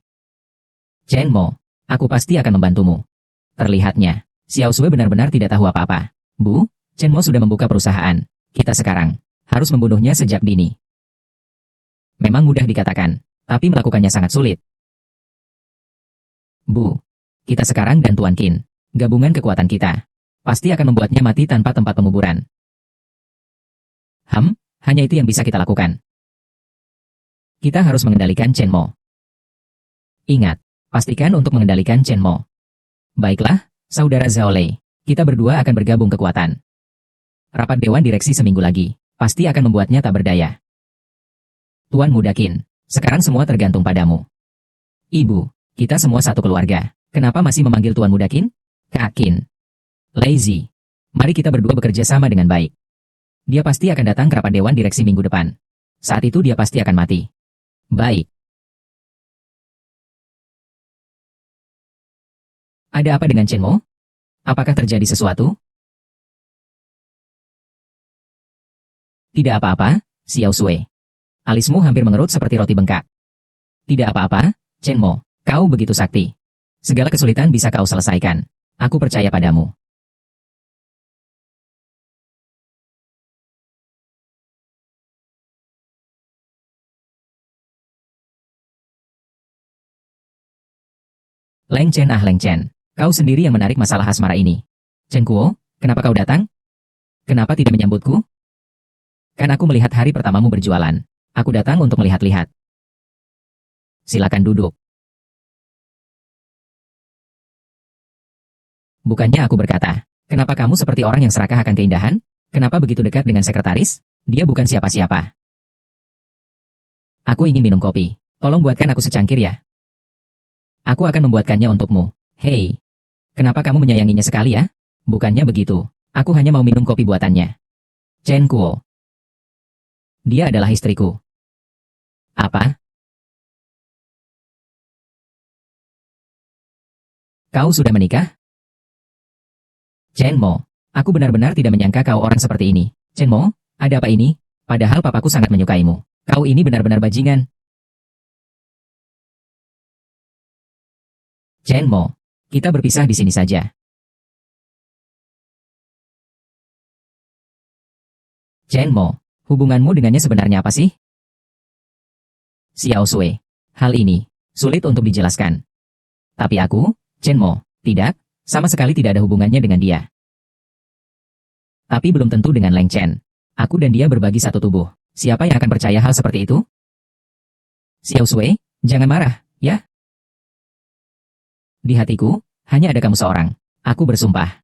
Chen Mo, aku pasti akan membantumu. Terlihatnya, Xiao Sui benar-benar tidak tahu apa-apa. Bu, Chen Mo sudah membuka perusahaan. Kita sekarang harus membunuhnya sejak dini. Memang mudah dikatakan, tapi melakukannya sangat sulit. Bu, kita sekarang dan Tuan Qin, gabungan kekuatan kita, pasti akan membuatnya mati tanpa tempat penguburan. Hanya itu yang bisa kita lakukan. Kita harus mengendalikan Chen Mo. Ingat, pastikan untuk mengendalikan Chen Mo. Baiklah, saudara Zhao Lei, kita berdua akan bergabung kekuatan. Rapat Dewan Direksi seminggu lagi, pasti akan membuatnya tak berdaya. Tuan Muda Qin, sekarang semua tergantung padamu. Ibu, kita semua satu keluarga. Kenapa masih memanggil Tuan Muda Qin? Kak Qin. Lazy. Mari kita berdua bekerja sama dengan baik. Dia pasti akan datang ke rapat Dewan Direksi minggu depan. Saat itu dia pasti akan mati. Baik. Ada apa dengan Chen Mo? Apakah terjadi sesuatu? Tidak apa-apa, Xiao Sui. Alismu hampir mengerut seperti roti bengkak. Tidak apa-apa, Chen Mo. Kau begitu sakti. Segala kesulitan bisa kau selesaikan. Aku percaya padamu. Leng Chen, Leng Chen. Kau sendiri yang menarik masalah asmara ini. Chen Kuo, kenapa kau datang? Kenapa tidak menyambutku? Kan aku melihat hari pertamamu berjualan. Aku datang untuk melihat-lihat. Silakan duduk. Bukannya aku berkata, kenapa kamu seperti orang yang serakah akan keindahan? Kenapa begitu dekat dengan sekretaris? Dia bukan siapa-siapa. Aku ingin minum kopi. Tolong buatkan aku secangkir ya. Aku akan membuatkannya untukmu. Hei, kenapa kamu menyayanginya sekali ya? Bukannya begitu. Aku hanya mau minum kopi buatannya. Chen Kuo. Dia adalah istriku. Apa? Kau sudah menikah? Chen Mo, aku benar-benar tidak menyangka kau orang seperti ini. Chen Mo, ada apa ini? Padahal papaku sangat menyukaimu. Kau ini benar-benar bajingan. Chen Mo, kita berpisah di sini saja. Chen Mo, hubunganmu dengannya sebenarnya apa sih? Xiao Sui, hal ini sulit untuk dijelaskan. Tapi aku, Chen Mo, tidak, sama sekali tidak ada hubungannya dengan dia. Tapi belum tentu dengan Leng Chen. Aku dan dia berbagi satu tubuh. Siapa yang akan percaya hal seperti itu? Xiao Sui, jangan marah, ya? Di hatiku, hanya ada kamu seorang. Aku bersumpah.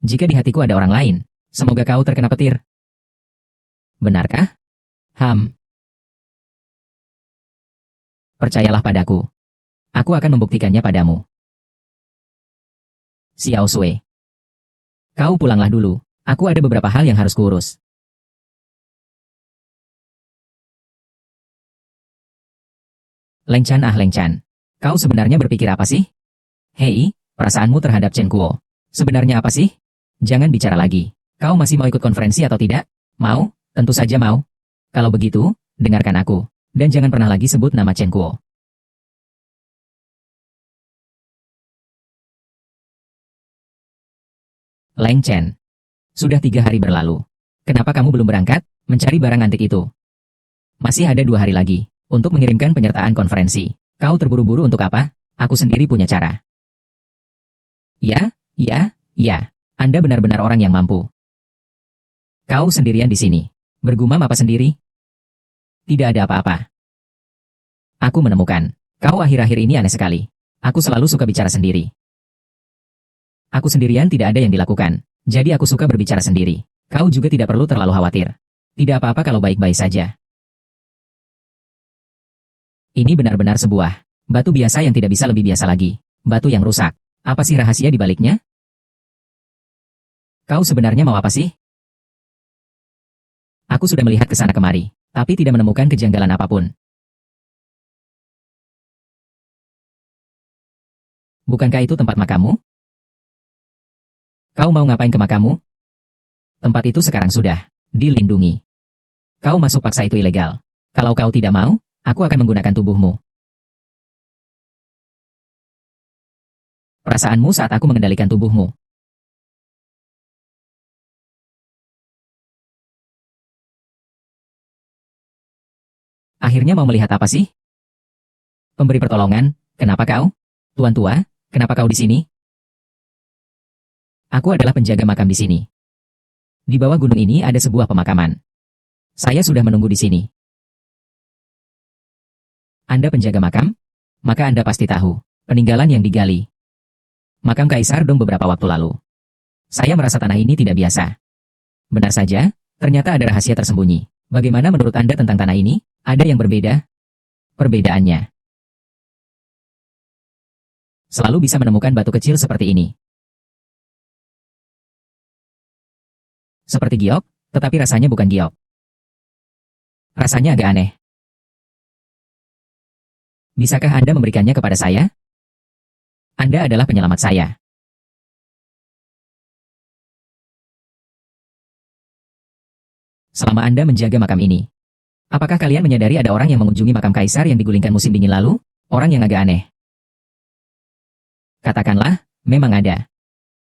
Jika di hatiku ada orang lain, semoga kau terkena petir. Benarkah? Percayalah padaku. Aku akan membuktikannya padamu. Xiao Sui. Kau pulanglah dulu. Aku ada beberapa hal yang harus kuurus. Leng Chan, Leng Chan. Kau sebenarnya berpikir apa sih? Hei, perasaanmu terhadap Chen Kuo. Sebenarnya apa sih? Jangan bicara lagi. Kau masih mau ikut konferensi atau tidak? Mau? Tentu saja mau. Kalau begitu, dengarkan aku. Dan jangan pernah lagi sebut nama Chen Kuo. Leng Chen. Sudah 3 hari berlalu. Kenapa kamu belum berangkat, mencari barang antik itu? Masih ada 2 hari lagi, untuk mengirimkan penyertaan konferensi. Kau terburu-buru untuk apa? Aku sendiri punya cara. Ya. Anda benar-benar orang yang mampu. Kau sendirian di sini. Bergumam apa sendiri? Tidak ada apa-apa. Aku menemukan. Kau akhir-akhir ini aneh sekali. Aku selalu suka bicara sendiri. Aku sendirian tidak ada yang dilakukan. Jadi aku suka berbicara sendiri. Kau juga tidak perlu terlalu khawatir. Tidak apa-apa kalau baik-baik saja. Ini benar-benar sebuah batu biasa yang tidak bisa lebih biasa lagi. Batu yang rusak. Apa sih rahasia di baliknya? Kau sebenarnya mau apa sih? Aku sudah melihat ke sana kemari, tapi tidak menemukan kejanggalan apapun. Bukankah itu tempat makammu? Kau mau ngapain ke makammu? Tempat itu sekarang sudah dilindungi. Kau masuk paksa itu ilegal. Kalau kau tidak mau, aku akan menggunakan tubuhmu. Perasaanmu saat aku mengendalikan tubuhmu. Akhirnya mau melihat apa sih? Pemberi pertolongan, kenapa kau? Tuan tua, kenapa kau di sini? Aku adalah penjaga makam di sini. Di bawah gunung ini ada sebuah pemakaman. Saya sudah menunggu di sini. Anda penjaga makam? Maka Anda pasti tahu peninggalan yang digali. Makam Kaisar Dong beberapa waktu lalu. Saya merasa tanah ini tidak biasa. Benar saja, ternyata ada rahasia tersembunyi. Bagaimana menurut Anda tentang tanah ini? Ada yang berbeda? Perbedaannya Selalu bisa menemukan batu kecil seperti ini. Seperti giok, tetapi rasanya bukan giok. Rasanya agak aneh. Bisakah Anda memberikannya kepada saya? Anda adalah penyelamat saya. Selama Anda menjaga makam ini. Apakah kalian menyadari ada orang yang mengunjungi makam kaisar yang digulingkan musim dingin lalu? Orang yang agak aneh. Katakanlah, memang ada.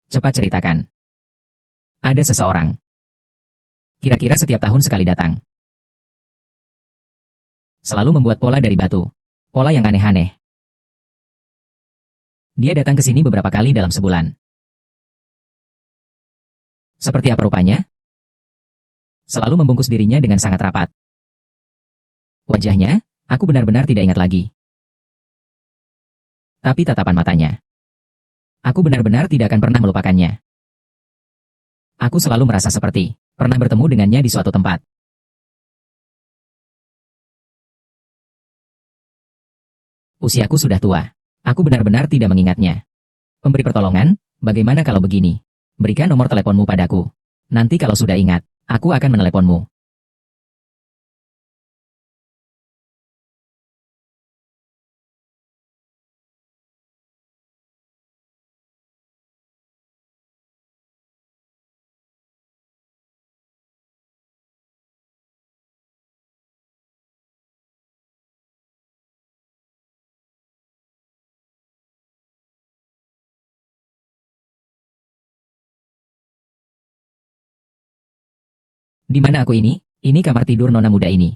Cepat ceritakan. Ada seseorang. Kira-kira setiap tahun sekali datang. Selalu membuat pola dari batu. Pola yang aneh-aneh. Dia datang ke sini beberapa kali dalam sebulan. Seperti apa rupanya? Selalu membungkus dirinya dengan sangat rapat. Wajahnya, aku benar-benar tidak ingat lagi. Tapi tatapan matanya. Aku benar-benar tidak akan pernah melupakannya. Aku selalu merasa seperti pernah bertemu dengannya di suatu tempat. Usiaku sudah tua. Aku benar-benar tidak mengingatnya. Pemberi pertolongan, bagaimana kalau begini? Berikan nomor teleponmu padaku. Nanti kalau sudah ingat, aku akan meneleponmu. Di mana aku ini? Ini kamar tidur nona muda ini.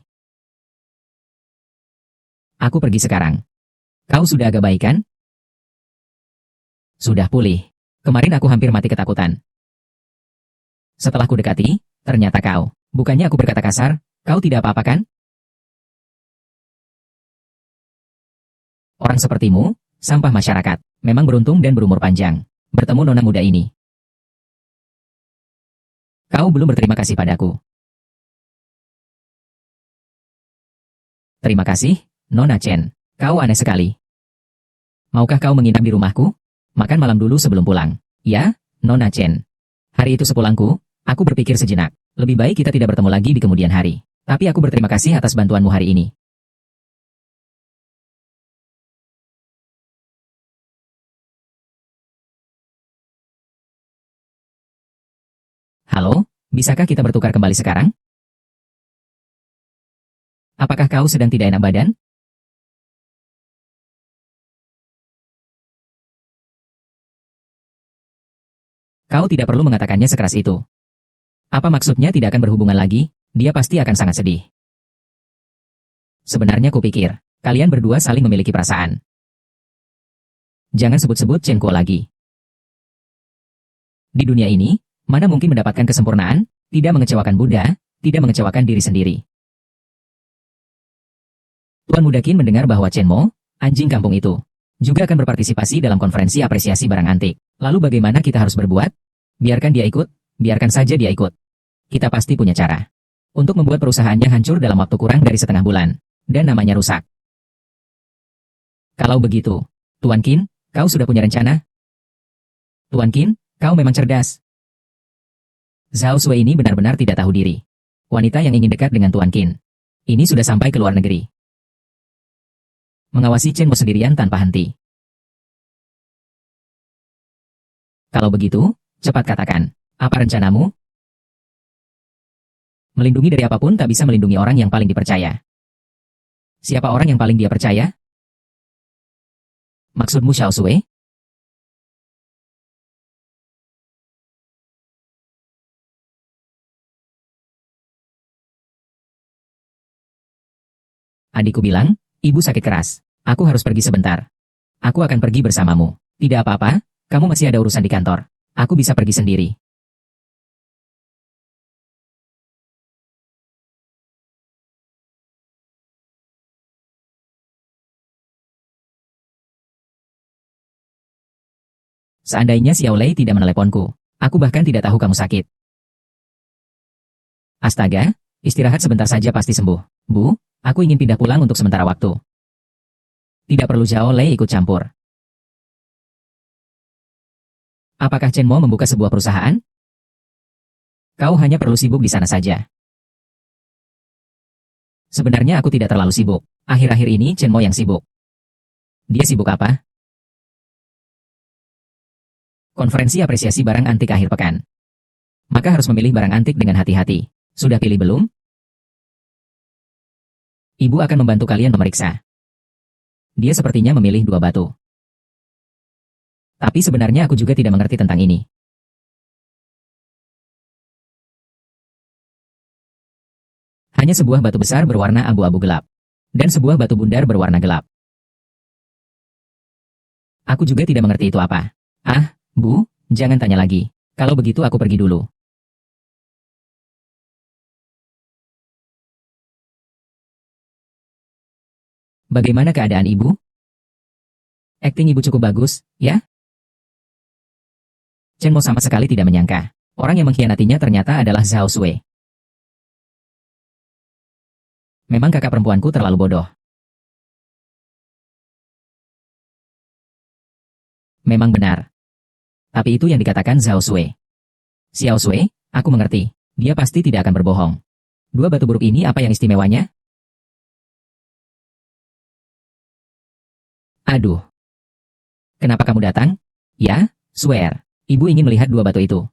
Aku pergi sekarang. Kau sudah agak baik kan? Sudah pulih. Kemarin aku hampir mati ketakutan. Setelah ku dekati, ternyata kau. Bukannya aku berkata kasar, kau tidak apa-apa kan? Orang sepertimu, sampah masyarakat, memang beruntung dan berumur panjang. Bertemu nona muda ini. Kau belum berterima kasih padaku. Terima kasih, Nona Chen. Kau aneh sekali. Maukah kau menginap di rumahku? Makan malam dulu sebelum pulang. Ya, Nona Chen. Hari itu sepulangku, aku berpikir sejenak. Lebih baik kita tidak bertemu lagi di kemudian hari. Tapi aku berterima kasih atas bantuanmu hari ini. Halo, bisakah kita bertukar kembali sekarang? Apakah kau sedang tidak enak badan? Kau tidak perlu mengatakannya sekeras itu. Apa maksudnya tidak akan berhubungan lagi? Dia pasti akan sangat sedih. Sebenarnya kupikir, kalian berdua saling memiliki perasaan. Jangan sebut-sebut Chen Kuo lagi. Di dunia ini, mana mungkin mendapatkan kesempurnaan, tidak mengecewakan Buddha, tidak mengecewakan diri sendiri. Tuan Muda Qin mendengar bahwa Chen Mo, anjing kampung itu, juga akan berpartisipasi dalam konferensi apresiasi barang antik. Lalu bagaimana kita harus berbuat? Biarkan dia ikut, biarkan saja dia ikut. Kita pasti punya cara. Untuk membuat perusahaannya hancur dalam waktu kurang dari setengah bulan. Dan namanya rusak. Kalau begitu, Tuan Qin, kau sudah punya rencana? Tuan Qin, kau memang cerdas. Zhao Sui ini benar-benar tidak tahu diri. Wanita yang ingin dekat dengan Tuan Qin. Ini sudah sampai ke luar negeri. Mengawasi Chen Mo sendirian tanpa henti. Kalau begitu, cepat katakan, apa rencanamu? Melindungi dari apapun tak bisa melindungi orang yang paling dipercaya. Siapa orang yang paling dia percaya? Maksudmu Xiao Sui? Adikku bilang, ibu sakit keras. Aku harus pergi sebentar. Aku akan pergi bersamamu. Tidak apa-apa, kamu masih ada urusan di kantor. Aku bisa pergi sendiri. Seandainya Xiao Lei tidak meneleponku, aku bahkan tidak tahu kamu sakit. Astaga, istirahat sebentar saja pasti sembuh. Bu, aku ingin pindah pulang untuk sementara waktu. Tidak perlu Xiao Lei ikut campur. Apakah Chen Mo membuka sebuah perusahaan? Kau hanya perlu sibuk di sana saja. Sebenarnya aku tidak terlalu sibuk. Akhir-akhir ini Chen Mo yang sibuk. Dia sibuk apa? Konferensi apresiasi barang antik akhir pekan. Maka harus memilih barang antik dengan hati-hati. Sudah pilih belum? Ibu akan membantu kalian memeriksa. Dia sepertinya memilih 2 batu. Tapi sebenarnya aku juga tidak mengerti tentang ini. Hanya sebuah batu besar berwarna abu-abu gelap. Dan sebuah batu bundar berwarna gelap. Aku juga tidak mengerti itu apa. Ah, Bu, jangan tanya lagi. Kalau begitu aku pergi dulu. Bagaimana keadaan ibu? Akting ibu cukup bagus, ya? Chen Mo sama sekali tidak menyangka. Orang yang mengkhianatinya ternyata adalah Zhao Sui. Memang kakak perempuanku terlalu bodoh. Memang benar. Tapi itu yang dikatakan Zhao Sui. Xiao Sui, aku mengerti. Dia pasti tidak akan berbohong. 2 batu buruk ini apa yang istimewanya? Aduh. Kenapa kamu datang? Ya, swear. Ibu ingin melihat 2 batu itu.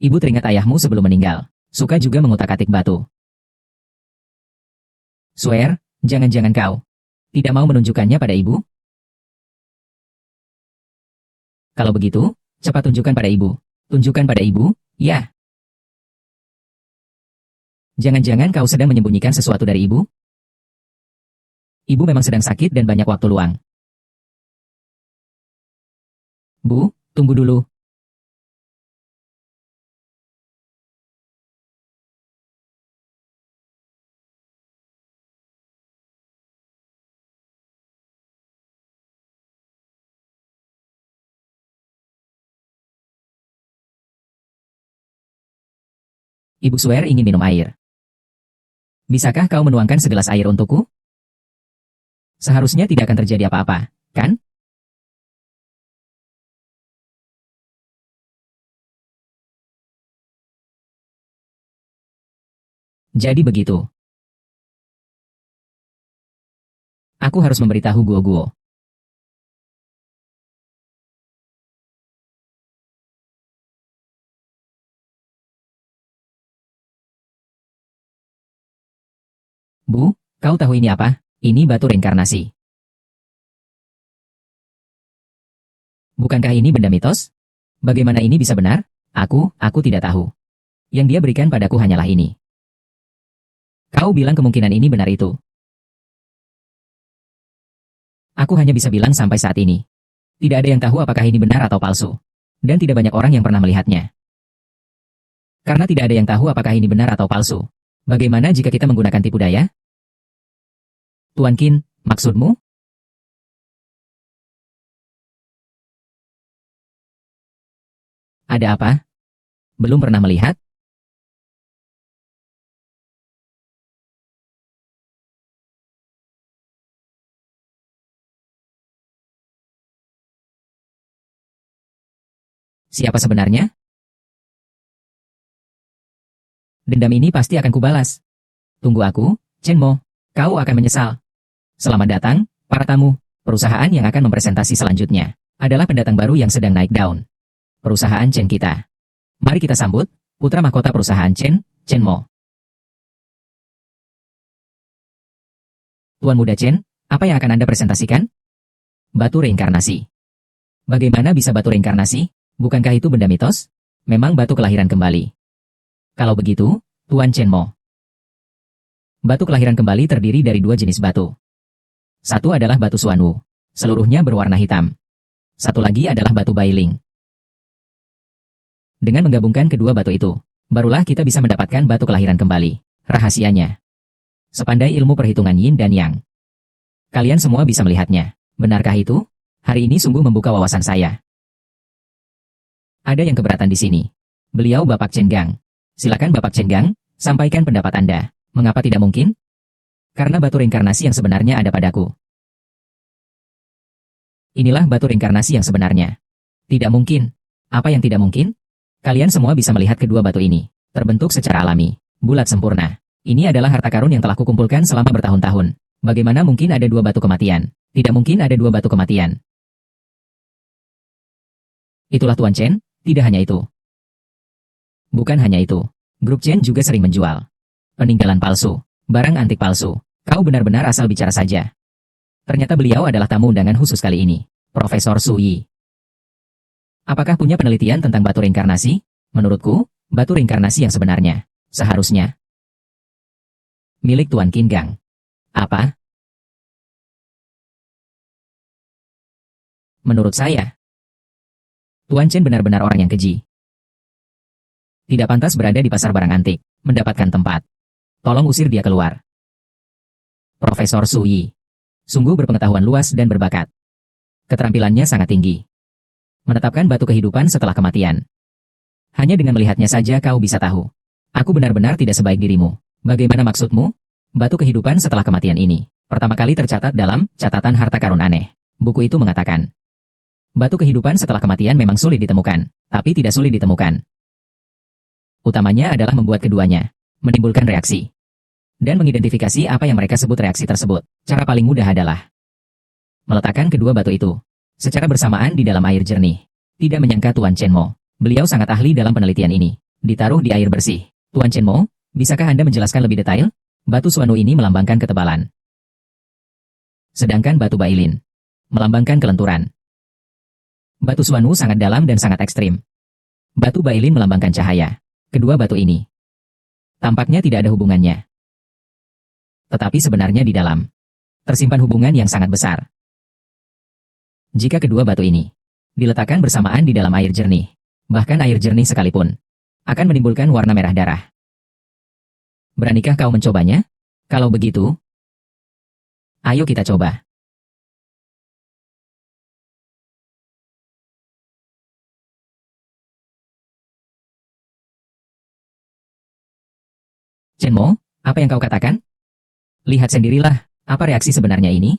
Ibu teringat ayahmu sebelum meninggal. Suka juga mengutak-atik batu. Swear, jangan-jangan kau tidak mau menunjukkannya pada ibu? Kalau begitu, cepat tunjukkan pada ibu. Tunjukkan pada ibu, ya. Jangan-jangan kau sedang menyembunyikan sesuatu dari ibu? Ibu memang sedang sakit dan banyak waktu luang. Bu, tunggu dulu. Ibu swear ingin minum air. Bisakah kau menuangkan segelas air untukku? Seharusnya tidak akan terjadi apa-apa, kan? Jadi begitu. Aku harus memberitahu Guo. Bu, kau tahu ini apa? Ini batu reinkarnasi. Bukankah ini benda mitos? Bagaimana ini bisa benar? Aku tidak tahu. Yang dia berikan padaku hanyalah ini. Kau bilang kemungkinan ini benar itu. Aku hanya bisa bilang sampai saat ini. Tidak ada yang tahu apakah ini benar atau palsu. Dan tidak banyak orang yang pernah melihatnya. Karena tidak ada yang tahu apakah ini benar atau palsu. Bagaimana jika kita menggunakan tipu daya? Tuan Qin, maksudmu? Ada apa? Belum pernah melihat? Siapa sebenarnya? Dendam ini pasti akan kubalas. Tunggu aku, Chen Mo. Kau akan menyesal. Selamat datang, para tamu. Perusahaan yang akan mempresentasi selanjutnya adalah pendatang baru yang sedang naik daun. Perusahaan Chen kita. Mari kita sambut, putra mahkota perusahaan Chen, Chen Mo. Tuan Muda Chen, apa yang akan Anda presentasikan? Batu reinkarnasi. Bagaimana bisa batu reinkarnasi? Bukankah itu benda mitos? Memang batu kelahiran kembali. Kalau begitu, Tuan Chen Mo. Batu kelahiran kembali terdiri dari 2 jenis batu. Satu adalah batu Xuanwu. Seluruhnya berwarna hitam. Satu lagi adalah batu Bailing. Dengan menggabungkan kedua batu itu, barulah kita bisa mendapatkan batu kelahiran kembali. Rahasianya. Sepandai ilmu perhitungan Yin dan Yang. Kalian semua bisa melihatnya. Benarkah itu? Hari ini sungguh membuka wawasan saya. Ada yang keberatan di sini. Beliau Bapak Chen Gang. Silakan Bapak Chen Gang, sampaikan pendapat Anda. Mengapa tidak mungkin? Karena batu reinkarnasi yang sebenarnya ada padaku. Inilah batu reinkarnasi yang sebenarnya. Tidak mungkin. Apa yang tidak mungkin? Kalian semua bisa melihat kedua batu ini. Terbentuk secara alami. Bulat sempurna. Ini adalah harta karun yang telah kukumpulkan selama bertahun-tahun. Bagaimana mungkin ada dua batu kematian? Tidak mungkin ada dua batu kematian. Itulah Tuan Chen, tidak hanya itu. Bukan hanya itu. Grup Chen juga sering menjual peninggalan palsu, barang antik palsu. Kau benar-benar asal bicara saja. Ternyata beliau adalah tamu undangan khusus kali ini. Profesor Su Yi. Apakah punya penelitian tentang batu reinkarnasi? Menurutku, batu reinkarnasi yang sebenarnya seharusnya milik Tuan Qin Gang. Apa? Menurut saya, Tuan Chen benar-benar orang yang keji. Tidak pantas berada di pasar barang antik, mendapatkan tempat. Tolong usir dia keluar. Profesor Su Yi. Sungguh berpengetahuan luas dan berbakat. Keterampilannya sangat tinggi. Menetapkan batu kehidupan setelah kematian. Hanya dengan melihatnya saja kau bisa tahu. Aku benar-benar tidak sebaik dirimu. Bagaimana maksudmu? Batu kehidupan setelah kematian ini pertama kali tercatat dalam catatan harta karun aneh. Buku itu mengatakan, batu kehidupan setelah kematian memang sulit ditemukan, tapi tidak sulit ditemukan. Utamanya adalah membuat keduanya menimbulkan reaksi dan mengidentifikasi apa yang mereka sebut reaksi tersebut. Cara paling mudah adalah meletakkan kedua batu itu secara bersamaan di dalam air jernih. Tidak menyangka Tuan Chen Mo, beliau sangat ahli dalam penelitian ini. Ditaruh di air bersih. Tuan Chen Mo, bisakah Anda menjelaskan lebih detail? Batu suanu ini melambangkan ketebalan. Sedangkan batu bailin melambangkan kelenturan. Batu suanu sangat dalam dan sangat ekstrim. Batu bailin melambangkan cahaya. Kedua batu ini tampaknya tidak ada hubungannya. Tetapi sebenarnya di dalam tersimpan hubungan yang sangat besar. Jika kedua batu ini diletakkan bersamaan di dalam air jernih, bahkan air jernih sekalipun, akan menimbulkan warna merah darah. Beranikah kau mencobanya? Kalau begitu, ayo kita coba. Chen Mo, apa yang kau katakan? Lihat sendirilah, apa reaksi sebenarnya ini?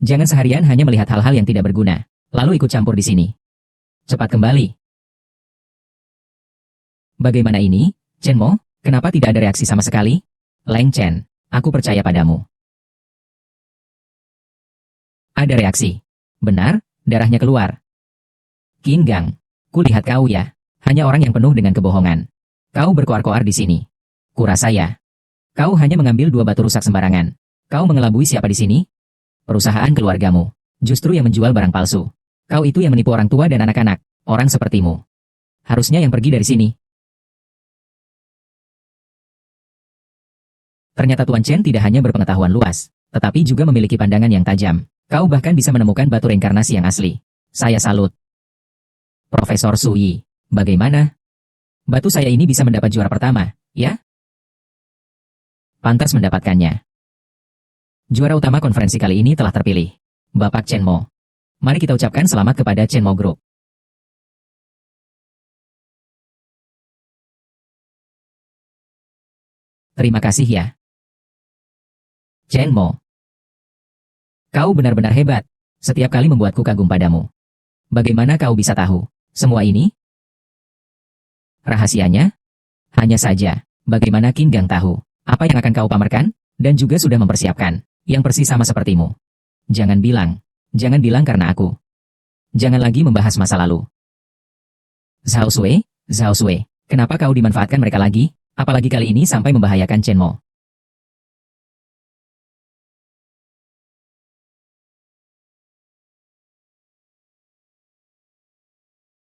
Jangan seharian hanya melihat hal-hal yang tidak berguna, lalu ikut campur di sini. Cepat kembali. Bagaimana ini, Chen Mo? Kenapa tidak ada reaksi sama sekali? Leng Chen, aku percaya padamu. Ada reaksi. Benar, darahnya keluar. Qin Gang, kulihat kau ya, hanya orang yang penuh dengan kebohongan. Kau berkoar-koar di sini. Kurasa ya. Kau hanya mengambil dua batu rusak sembarangan. Kau mengelabui siapa di sini? Perusahaan keluargamu. Justru yang menjual barang palsu. Kau itu yang menipu orang tua dan anak-anak. Orang sepertimu harusnya yang pergi dari sini. Ternyata Tuan Chen tidak hanya berpengetahuan luas, tetapi juga memiliki pandangan yang tajam. Kau bahkan bisa menemukan batu reinkarnasi yang asli. Saya salut. Profesor Su Yi, bagaimana? Batu saya ini bisa mendapat juara pertama, ya? Pantas mendapatkannya. Juara utama konferensi kali ini telah terpilih. Bapak Chen Mo. Mari kita ucapkan selamat kepada Chen Mo Group. Terima kasih ya. Chen Mo. Kau benar-benar hebat. Setiap kali membuatku kagum padamu. Bagaimana kau bisa tahu semua ini? Rahasianya? Hanya saja, bagaimana Qin Gang tahu apa yang akan kau pamerkan? Dan juga sudah mempersiapkan yang persis sama sepertimu. Jangan bilang karena aku. Jangan lagi membahas masa lalu. Zhao Sui, kenapa kau dimanfaatkan mereka lagi? Apalagi kali ini sampai membahayakan Chen Mo.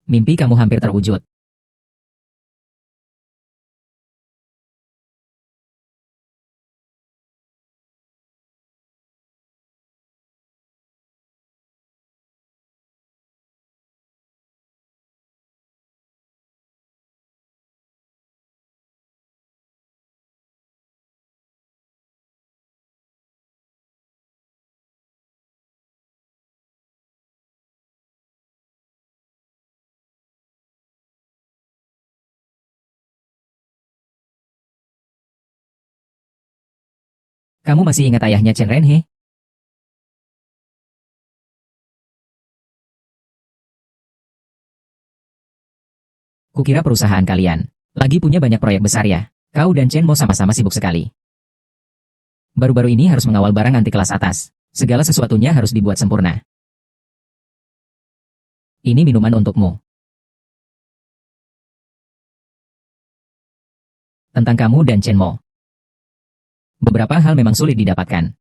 Mimpi kamu hampir terwujud. Kamu masih ingat ayahnya Chen Renhe? Kukira perusahaan kalian lagi punya banyak proyek besar ya. Kau dan Chen Mo sama-sama sibuk sekali. Baru-baru ini harus mengawal barang anti kelas atas. Segala sesuatunya harus dibuat sempurna. Ini minuman untukmu. Tentang kamu dan Chen Mo. Beberapa hal memang sulit didapatkan.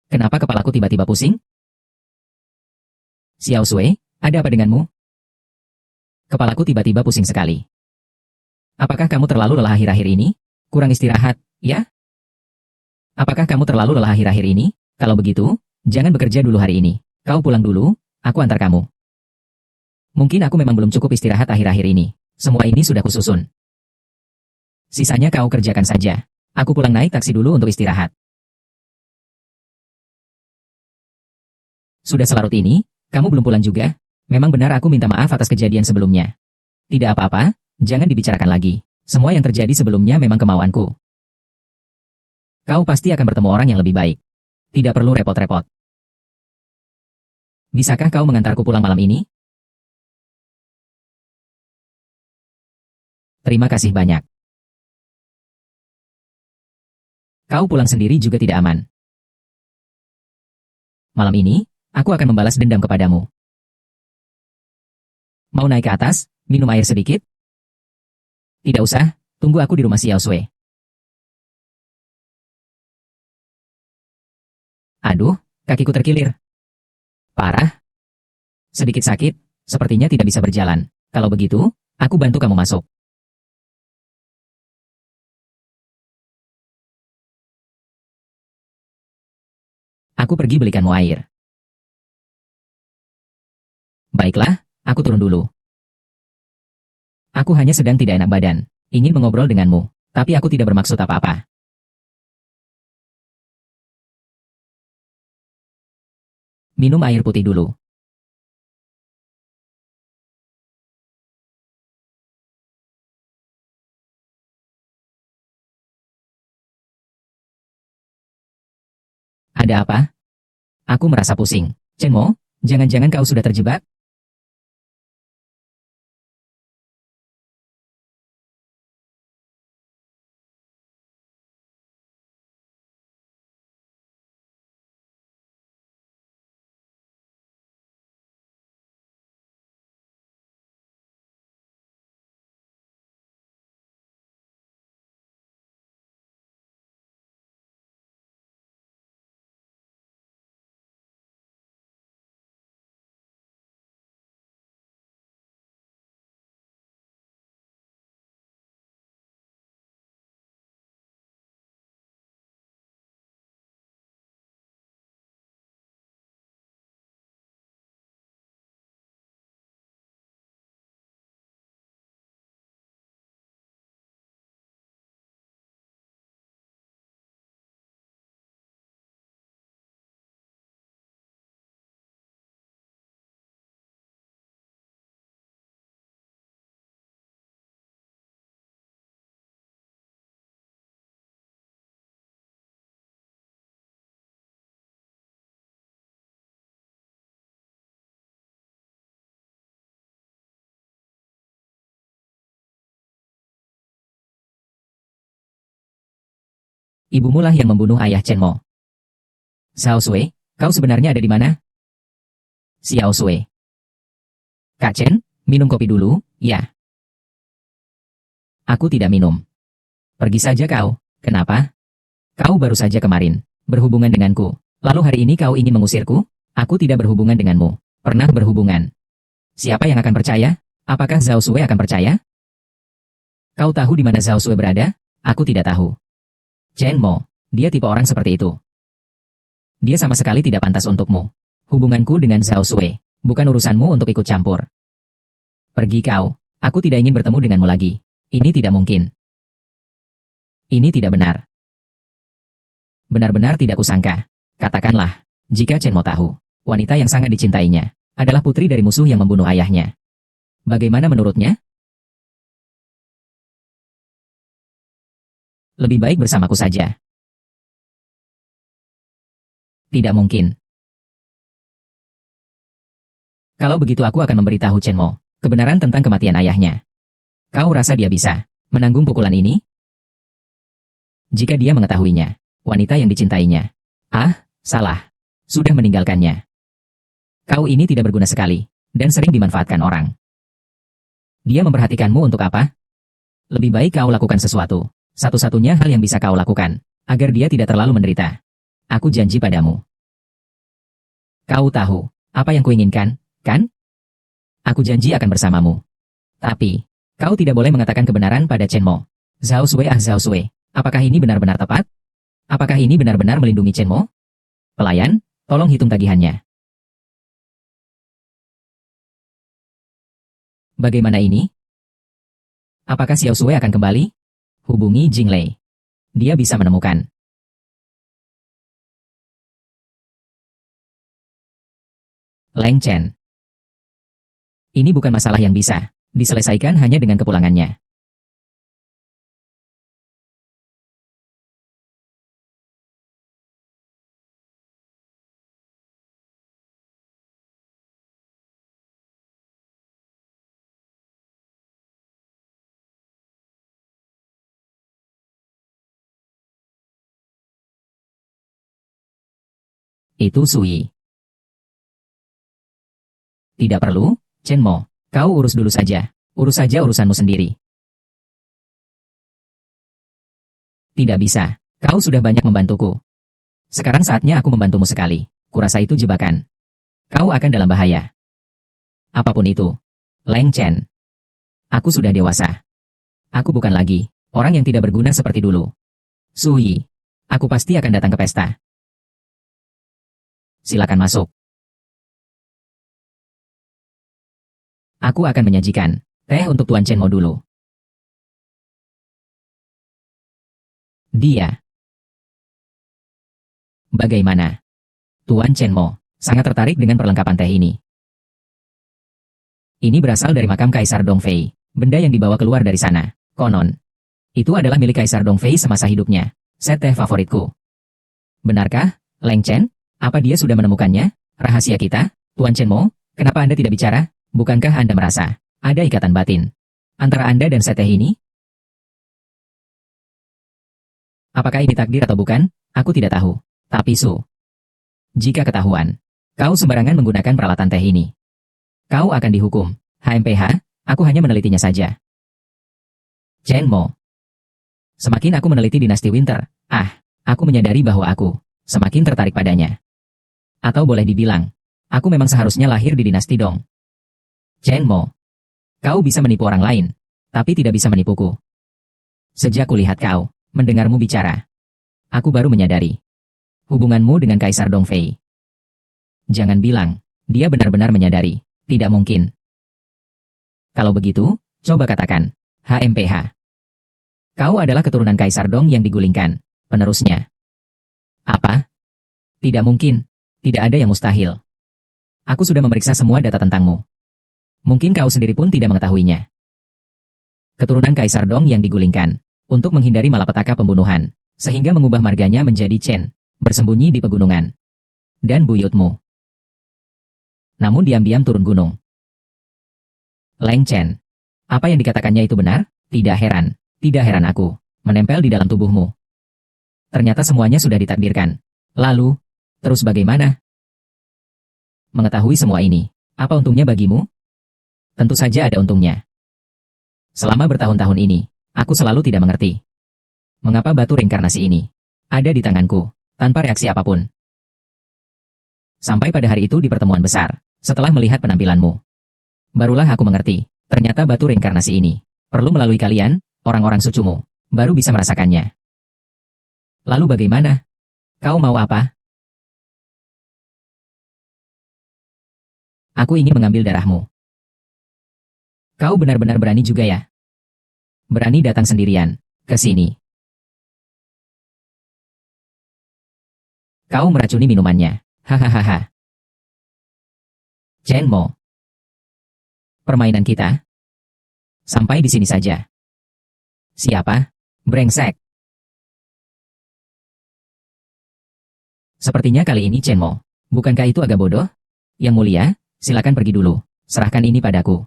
Kenapa kepalaku tiba-tiba pusing? Xiao Sui, ada apa denganmu? Kepalaku tiba-tiba pusing sekali. Apakah kamu terlalu lelah akhir-akhir ini? Kurang istirahat, ya? Apakah kamu terlalu lelah akhir-akhir ini? Kalau begitu, jangan bekerja dulu hari ini. Kau pulang dulu, aku antar kamu. Mungkin aku memang belum cukup istirahat akhir-akhir ini. Semua ini sudah kususun. Sisanya kau kerjakan saja. Aku pulang naik taksi dulu untuk istirahat. Sudah selarut ini, kamu belum pulang juga? Memang benar aku minta maaf atas kejadian sebelumnya. Tidak apa-apa, jangan dibicarakan lagi. Semua yang terjadi sebelumnya memang kemauanku. Kau pasti akan bertemu orang yang lebih baik. Tidak perlu repot-repot. Bisakah kau mengantarku pulang malam ini? Terima kasih banyak. Kau pulang sendiri juga tidak aman. Malam ini, aku akan membalas dendam kepadamu. Mau naik ke atas, minum air sedikit? Tidak usah, tunggu aku di rumah Xiao Sui. Aduh, kakiku terkilir. Parah. Sedikit sakit, sepertinya tidak bisa berjalan. Kalau begitu, aku bantu kamu masuk. Aku pergi belikanmu air. Baiklah, aku turun dulu. Aku hanya sedang tidak enak badan, ingin mengobrol denganmu, tapi aku tidak bermaksud apa-apa. Minum air putih dulu. Ada apa? Aku merasa pusing. Chen Mo, jangan-jangan kau sudah terjebak? Ibumu lah yang membunuh ayah Chen Mo. Xiao Sui, kau sebenarnya ada di mana? Xiao Sui. Kak Chen, minum kopi dulu, ya. Aku tidak minum. Pergi saja kau. Kenapa? Kau baru saja kemarin berhubungan denganku. Lalu hari ini kau ingin mengusirku? Aku tidak berhubungan denganmu. Pernah berhubungan. Siapa yang akan percaya? Apakah Zhao Sui akan percaya? Kau tahu di mana Zhao Sui berada? Aku tidak tahu. Chen Mo, dia tipe orang seperti itu. Dia sama sekali tidak pantas untukmu. Hubunganku dengan Zhao Sui, bukan urusanmu untuk ikut campur. Pergi kau, aku tidak ingin bertemu denganmu lagi. Ini tidak mungkin. Ini tidak benar. Benar-benar tidak kusangka. Katakanlah, jika Chen Mo tahu, wanita yang sangat dicintainya, adalah putri dari musuh yang membunuh ayahnya. Bagaimana menurutnya? Lebih baik bersamaku saja. Tidak mungkin. Kalau begitu aku akan memberitahu Chen Mo kebenaran tentang kematian ayahnya. Kau rasa dia bisa menanggung pukulan ini? Jika dia mengetahuinya, wanita yang dicintainya. Ah, salah. Sudah meninggalkannya. Kau ini tidak berguna sekali, dan sering dimanfaatkan orang. Dia memperhatikanmu untuk apa? Lebih baik kau lakukan sesuatu. Satu-satunya hal yang bisa kau lakukan, agar dia tidak terlalu menderita. Aku janji padamu. Kau tahu apa yang kuinginkan, kan? Aku janji akan bersamamu. Tapi, kau tidak boleh mengatakan kebenaran pada Chen Mo. Zhao Sui, Zhao Sui. Apakah ini benar-benar tepat? Apakah ini benar-benar melindungi Chen Mo? Pelayan, tolong hitung tagihannya. Bagaimana ini? Apakah Xiao Sui akan kembali? Hubungi Jing Lei. Dia bisa menemukan. Leng Chen. Ini bukan masalah yang bisa diselesaikan hanya dengan kepulangannya. Itu Sui. Tidak perlu, Chen Mo. Kau urus dulu saja. Urus saja urusanmu sendiri. Tidak bisa. Kau sudah banyak membantuku. Sekarang saatnya aku membantumu sekali. Kurasa itu jebakan. Kau akan dalam bahaya. Apapun itu. Leng Chen. Aku sudah dewasa. Aku bukan lagi orang yang tidak berguna seperti dulu. Sui. Aku pasti akan datang ke pesta. Silakan masuk. Aku akan menyajikan teh untuk Tuan Chen Mo dulu. Dia. Bagaimana? Tuan Chen Mo sangat tertarik dengan perlengkapan teh ini. Ini berasal dari makam Kaisar Dongfei, benda yang dibawa keluar dari sana. Konon, itu adalah milik Kaisar Dongfei semasa hidupnya. Set teh favoritku. Benarkah, Leng Chen? Apa dia sudah menemukannya? Rahasia kita? Tuan Chen Mo, kenapa Anda tidak bicara? Bukankah Anda merasa ada ikatan batin antara Anda dan set teh ini? Apakah ini takdir atau bukan? Aku tidak tahu. Tapi Su, jika ketahuan, kau sembarangan menggunakan peralatan teh ini, kau akan dihukum. HMPH, aku hanya menelitinya saja. Chen Mo. Semakin aku meneliti dinasti Winter, aku menyadari bahwa aku semakin tertarik padanya. Atau boleh dibilang, aku memang seharusnya lahir di dinasti Dong. Chen Mo. Kau bisa menipu orang lain, tapi tidak bisa menipuku. Sejak kulihat kau, mendengarmu bicara, aku baru menyadari hubunganmu dengan Kaisar Dongfei. Jangan bilang, dia benar-benar menyadari. Tidak mungkin. Kalau begitu, coba katakan, HMPH. Kau adalah keturunan Kaisar Dong yang digulingkan, penerusnya. Apa? Tidak mungkin. Tidak ada yang mustahil. Aku sudah memeriksa semua data tentangmu. Mungkin kau sendiri pun tidak mengetahuinya. Keturunan Kaisar Dong yang digulingkan, untuk menghindari malapetaka pembunuhan, sehingga mengubah marganya menjadi Chen, bersembunyi di pegunungan. Dan buyutmu. Namun diam-diam turun gunung. Leng Chen. Apa yang dikatakannya itu benar? Tidak heran aku, menempel di dalam tubuhmu. Ternyata semuanya sudah ditakdirkan. Lalu, terus bagaimana? Mengetahui semua ini, apa untungnya bagimu? Tentu saja ada untungnya. Selama bertahun-tahun ini, aku selalu tidak mengerti. Mengapa batu reinkarnasi ini ada di tanganku, tanpa reaksi apapun. Sampai pada hari itu di pertemuan besar, setelah melihat penampilanmu. Barulah aku mengerti, ternyata batu reinkarnasi ini perlu melalui kalian, orang-orang sucumu, baru bisa merasakannya. Lalu bagaimana? Kau mau apa? Aku ingin mengambil darahmu. Kau benar-benar berani juga ya? Berani datang sendirian ke sini. Kau meracuni minumannya. Hahaha. Chen Mo. Permainan kita sampai di sini saja. Siapa? Brengsek. Sepertinya kali ini Chen Mo. Bukankah itu agak bodoh? Yang mulia, Silakan pergi dulu. Serahkan ini padaku.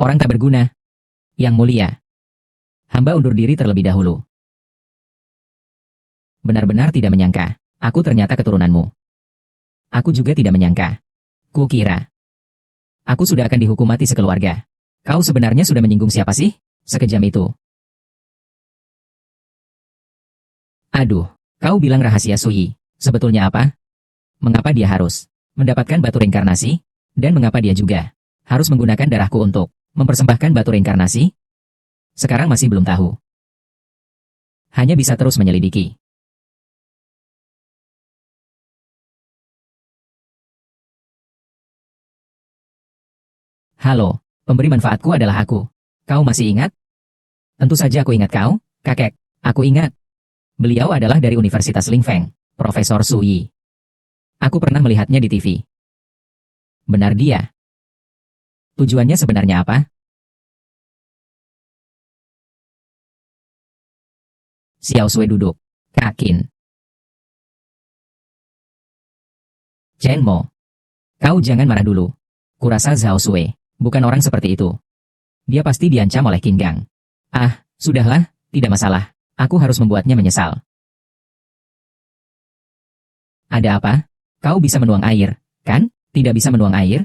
Orang tak berguna. Yang mulia. Hamba undur diri terlebih dahulu. Benar-benar tidak menyangka. Aku ternyata keturunanmu. Aku juga tidak menyangka. Kukira aku sudah akan dihukum mati sekeluarga. Kau sebenarnya sudah menyinggung siapa sih? Sekejam itu. Aduh, kau bilang rahasia Suyi. Sebetulnya apa? Mengapa dia harus mendapatkan batu reinkarnasi? Dan mengapa dia juga harus menggunakan darahku untuk mempersembahkan batu reinkarnasi? Sekarang masih belum tahu. Hanya bisa terus menyelidiki. Halo, pemberi manfaatku adalah aku. Kau masih ingat? Tentu saja aku ingat kau, kakek. Aku ingat. Beliau adalah dari Universitas Lingfeng, Profesor Su Yi. Aku pernah melihatnya di TV. Benar dia. Tujuannya sebenarnya apa? Xiao Sui duduk. Kakin. Chen Mo. Kau jangan marah dulu. Kurasa Zhao Sui bukan orang seperti itu. Dia pasti diancam oleh Qin Gang. Ah, sudahlah, tidak masalah. Aku harus membuatnya menyesal. Ada apa? Kau bisa menuang air, kan? Tidak bisa menuang air?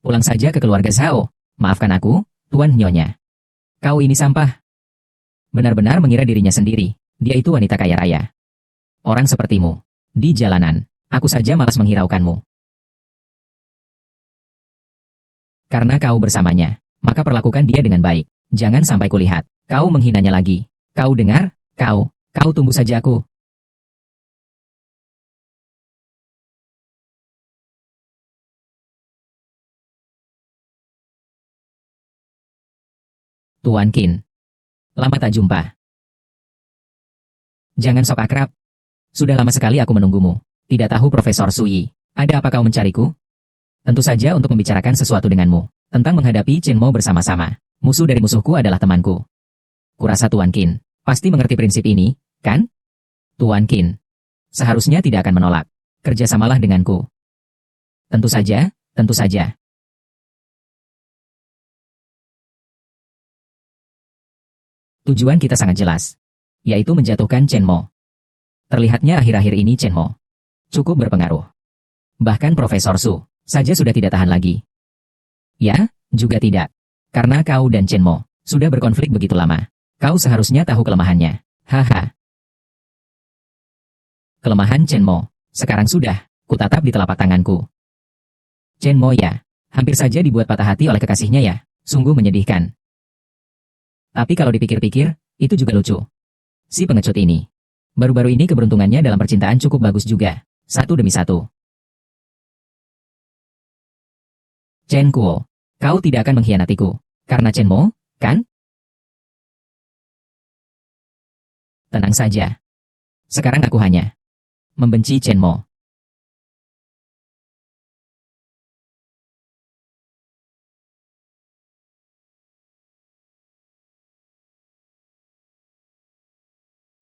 Pulang saja ke keluarga Zhao. Maafkan aku, Tuan Nyonya. Kau ini sampah. Benar-benar mengira dirinya sendiri. Dia itu wanita kaya raya. Orang sepertimu. Di jalanan, aku saja malas menghiraukanmu. Karena kau bersamanya, maka perlakukan dia dengan baik. Jangan sampai kulihat kau menghinanya lagi. Kau dengar? Kau tunggu saja aku. Tuan Qin. Lama tak jumpa. Jangan sok akrab. Sudah lama sekali aku menunggumu. Tidak tahu Profesor Su Yi, ada apa kau mencariku? Tentu saja untuk membicarakan sesuatu denganmu. Tentang menghadapi Chen Mo bersama-sama. Musuh dari musuhku adalah temanku. Kurasa Tuan Qin pasti mengerti prinsip ini, kan? Tuan Qin seharusnya tidak akan menolak. Kerjasamalah denganku. Tentu saja, tentu saja. Tujuan kita sangat jelas, yaitu menjatuhkan Chen Mo. Terlihatnya akhir-akhir ini Chen Mo cukup berpengaruh. Bahkan Profesor Su saja sudah tidak tahan lagi. Ya, juga tidak. Karena kau dan Chen Mo sudah berkonflik begitu lama. Kau seharusnya tahu kelemahannya. Haha. Kelemahan Chen Mo sekarang sudah kutatap di telapak tanganku. Chen Mo ya, hampir saja dibuat patah hati oleh kekasihnya ya. Sungguh menyedihkan. Tapi kalau dipikir-pikir, itu juga lucu. Si pengecut ini. Baru-baru ini keberuntungannya dalam percintaan cukup bagus juga. Satu demi satu. Chen Kuo, kau tidak akan mengkhianatiku. Karena Chen Mo, kan? Tenang saja. Sekarang aku hanya membenci Chen Mo.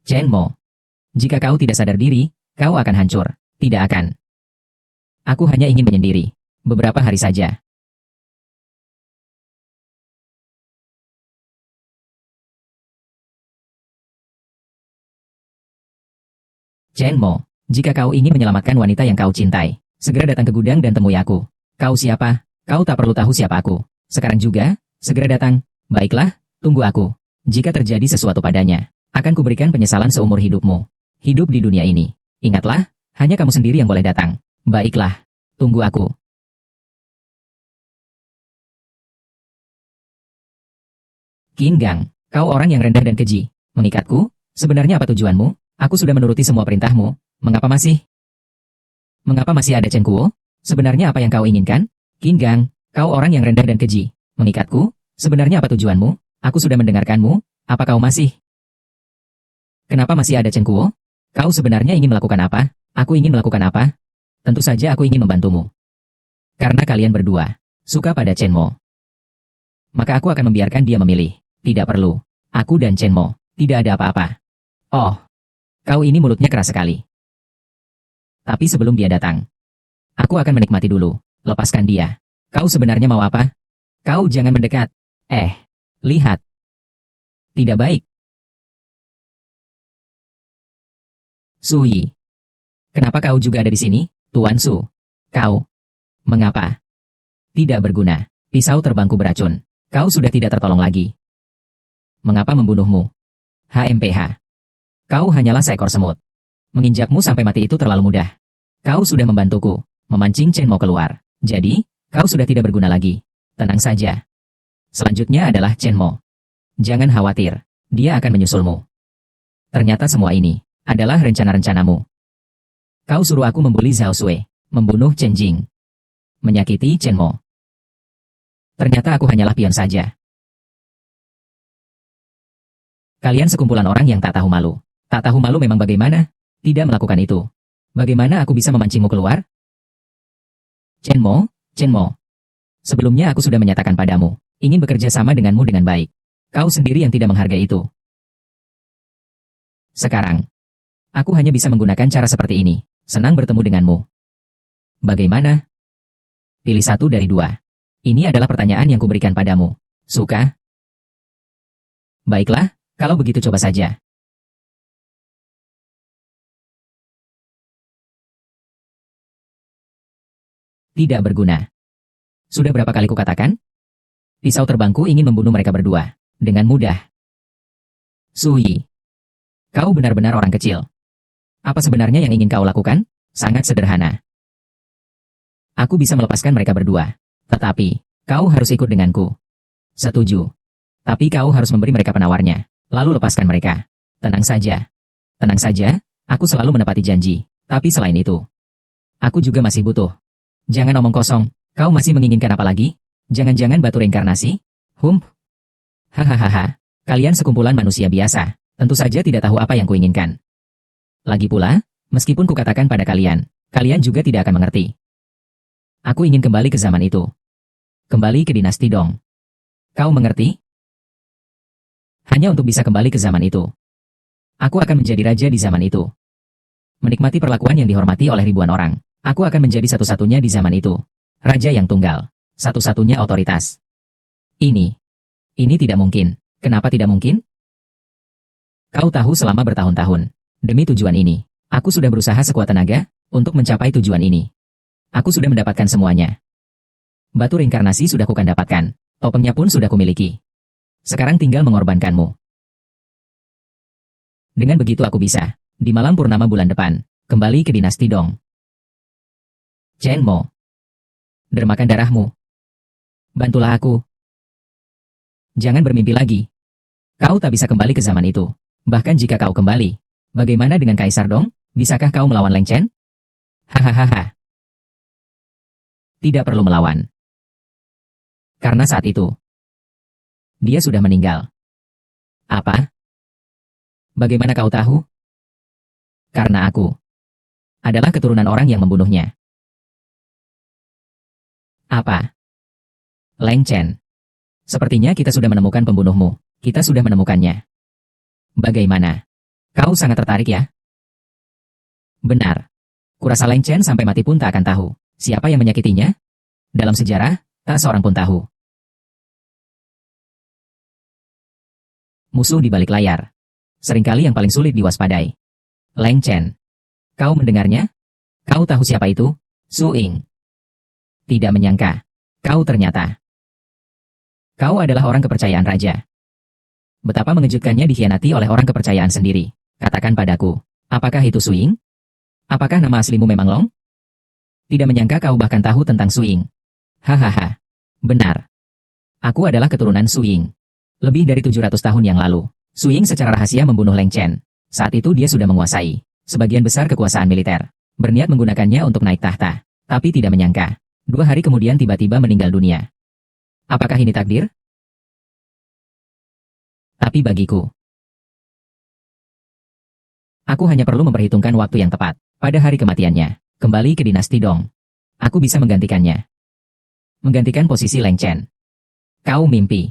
Chen Mo, jika kau tidak sadar diri, kau akan hancur. Tidak akan. Aku hanya ingin menyendiri. Beberapa hari saja. Chen Mo, jika kau ingin menyelamatkan wanita yang kau cintai, segera datang ke gudang dan temui aku. Kau siapa? Kau tak perlu tahu siapa aku. Sekarang juga, segera datang. Baiklah, tunggu aku. Jika terjadi sesuatu padanya, akan kuberikan penyesalan seumur hidupmu. Hidup di dunia ini. Ingatlah, hanya kamu sendiri yang boleh datang. Baiklah, tunggu aku. Qin Gang, kau orang yang rendah dan keji. Mengikatku? Sebenarnya apa tujuanmu? Aku sudah menuruti semua perintahmu. Mengapa masih ada Chen Kuo? Sebenarnya apa yang kau inginkan? Qin Gang, kau orang yang rendah dan keji. Mengikatku? Sebenarnya apa tujuanmu? Aku sudah mendengarkanmu. Apa kau masih? Kenapa masih ada Chen Kuo? Kau sebenarnya ingin melakukan apa? Aku ingin melakukan apa? Tentu saja aku ingin membantumu. Karena kalian berdua suka pada Chen Mo. Maka aku akan membiarkan dia memilih. Tidak perlu. Aku dan Chen Mo, tidak ada apa-apa. Oh, kau ini mulutnya keras sekali. Tapi sebelum dia datang, aku akan menikmati dulu. Lepaskan dia. Kau sebenarnya mau apa? Kau jangan mendekat. Lihat. Tidak baik. Sui. Kenapa kau juga ada di sini, Tuan Su? Kau. Mengapa? Tidak berguna. Pisau terbangku beracun. Kau sudah tidak tertolong lagi. Mengapa membunuhmu? HMPH. Kau hanyalah seekor semut. Menginjakmu sampai mati itu terlalu mudah. Kau sudah membantuku, memancing Chen Mo keluar. Jadi, kau sudah tidak berguna lagi. Tenang saja. Selanjutnya adalah Chen Mo. Jangan khawatir, dia akan menyusulmu. Ternyata semua ini adalah rencana-rencanamu. Kau suruh aku membuli Zhao Sui, membunuh Chen Jing, menyakiti Chen Mo. Ternyata aku hanyalah pion saja. Kalian sekumpulan orang yang tak tahu malu. Tak tahu malu memang bagaimana? Tidak melakukan itu. Bagaimana aku bisa memancingmu keluar? Chen Mo. Sebelumnya aku sudah menyatakan padamu, ingin bekerja sama denganmu dengan baik. Kau sendiri yang tidak menghargai itu. Sekarang, aku hanya bisa menggunakan cara seperti ini. Senang bertemu denganmu. Bagaimana? Pilih satu dari dua. Ini adalah pertanyaan yang kuberikan padamu. Suka? Baiklah, kalau begitu coba saja. Tidak berguna. Sudah berapa kali kukatakan? Pisau terbangku ingin membunuh mereka berdua. Dengan mudah. Sui. Kau benar-benar orang kecil. Apa sebenarnya yang ingin kau lakukan? Sangat sederhana. Aku bisa melepaskan mereka berdua. Tetapi, kau harus ikut denganku. Setuju. Tapi kau harus memberi mereka penawarnya. Lalu lepaskan mereka. Tenang saja. Tenang saja, aku selalu menepati janji. Tapi selain itu, aku juga masih butuh. Jangan omong kosong. Kau masih menginginkan apa lagi? Jangan-jangan batu reinkarnasi? Hahaha. Kalian sekumpulan manusia biasa. Tentu saja tidak tahu apa yang kuinginkan. Lagi pula, meskipun kukatakan pada kalian, kalian juga tidak akan mengerti. Aku ingin kembali ke zaman itu. Kembali ke dinasti Dong. Kau mengerti? Hanya untuk bisa kembali ke zaman itu. Aku akan menjadi raja di zaman itu. Menikmati perlakuan yang dihormati oleh ribuan orang. Aku akan menjadi satu-satunya di zaman itu. Raja yang tunggal. Satu-satunya otoritas. Ini tidak mungkin. Kenapa tidak mungkin? Kau tahu selama bertahun-tahun. Demi tujuan ini, aku sudah berusaha sekuat tenaga untuk mencapai tujuan ini. Aku sudah mendapatkan semuanya. Batu reinkarnasi sudah kukan dapatkan. Topengnya pun sudah kumiliki. Sekarang tinggal mengorbankanmu. Dengan begitu aku bisa, di malam purnama bulan depan, kembali ke dinasti Dong. Chen Mo. Dermakan darahmu. Bantulah aku. Jangan bermimpi lagi. Kau tak bisa kembali ke zaman itu. Bahkan jika kau kembali, bagaimana dengan Kaisar Dong? Bisakah kau melawan Leng Chen? Hahaha. Tidak perlu melawan. Karena saat itu, dia sudah meninggal. Apa? Bagaimana kau tahu? Karena aku adalah keturunan orang yang membunuhnya. Apa? Leng Chen. Sepertinya kita sudah menemukan pembunuhmu. Kita sudah menemukannya. Bagaimana? Kau sangat tertarik ya? Benar. Kurasa Leng Chen sampai mati pun tak akan tahu siapa yang menyakitinya. Dalam sejarah, tak seorang pun tahu. Musuh di balik layar. Seringkali yang paling sulit diwaspadai. Leng Chen. Kau mendengarnya? Kau tahu siapa itu? Su Ying. Tidak menyangka. Kau ternyata. Kau adalah orang kepercayaan raja. Betapa mengejutkannya dikhianati oleh orang kepercayaan sendiri. Katakan padaku, apakah itu Su Ying? Apakah nama aslimu memang Long? Tidak menyangka kau bahkan tahu tentang Su Ying. Hahaha. Benar. Aku adalah keturunan Su Ying. Lebih dari 700 tahun yang lalu, Su Ying secara rahasia membunuh Leng Chen. Saat itu dia sudah menguasai sebagian besar kekuasaan militer. Berniat menggunakannya untuk naik tahta. Tapi tidak menyangka, 2 hari kemudian tiba-tiba meninggal dunia. Apakah ini takdir? Tapi bagiku, aku hanya perlu memperhitungkan waktu yang tepat. Pada hari kematiannya, kembali ke dinasti Dong. Aku bisa menggantikannya. menggantikan posisi Leng Chen. Kau mimpi.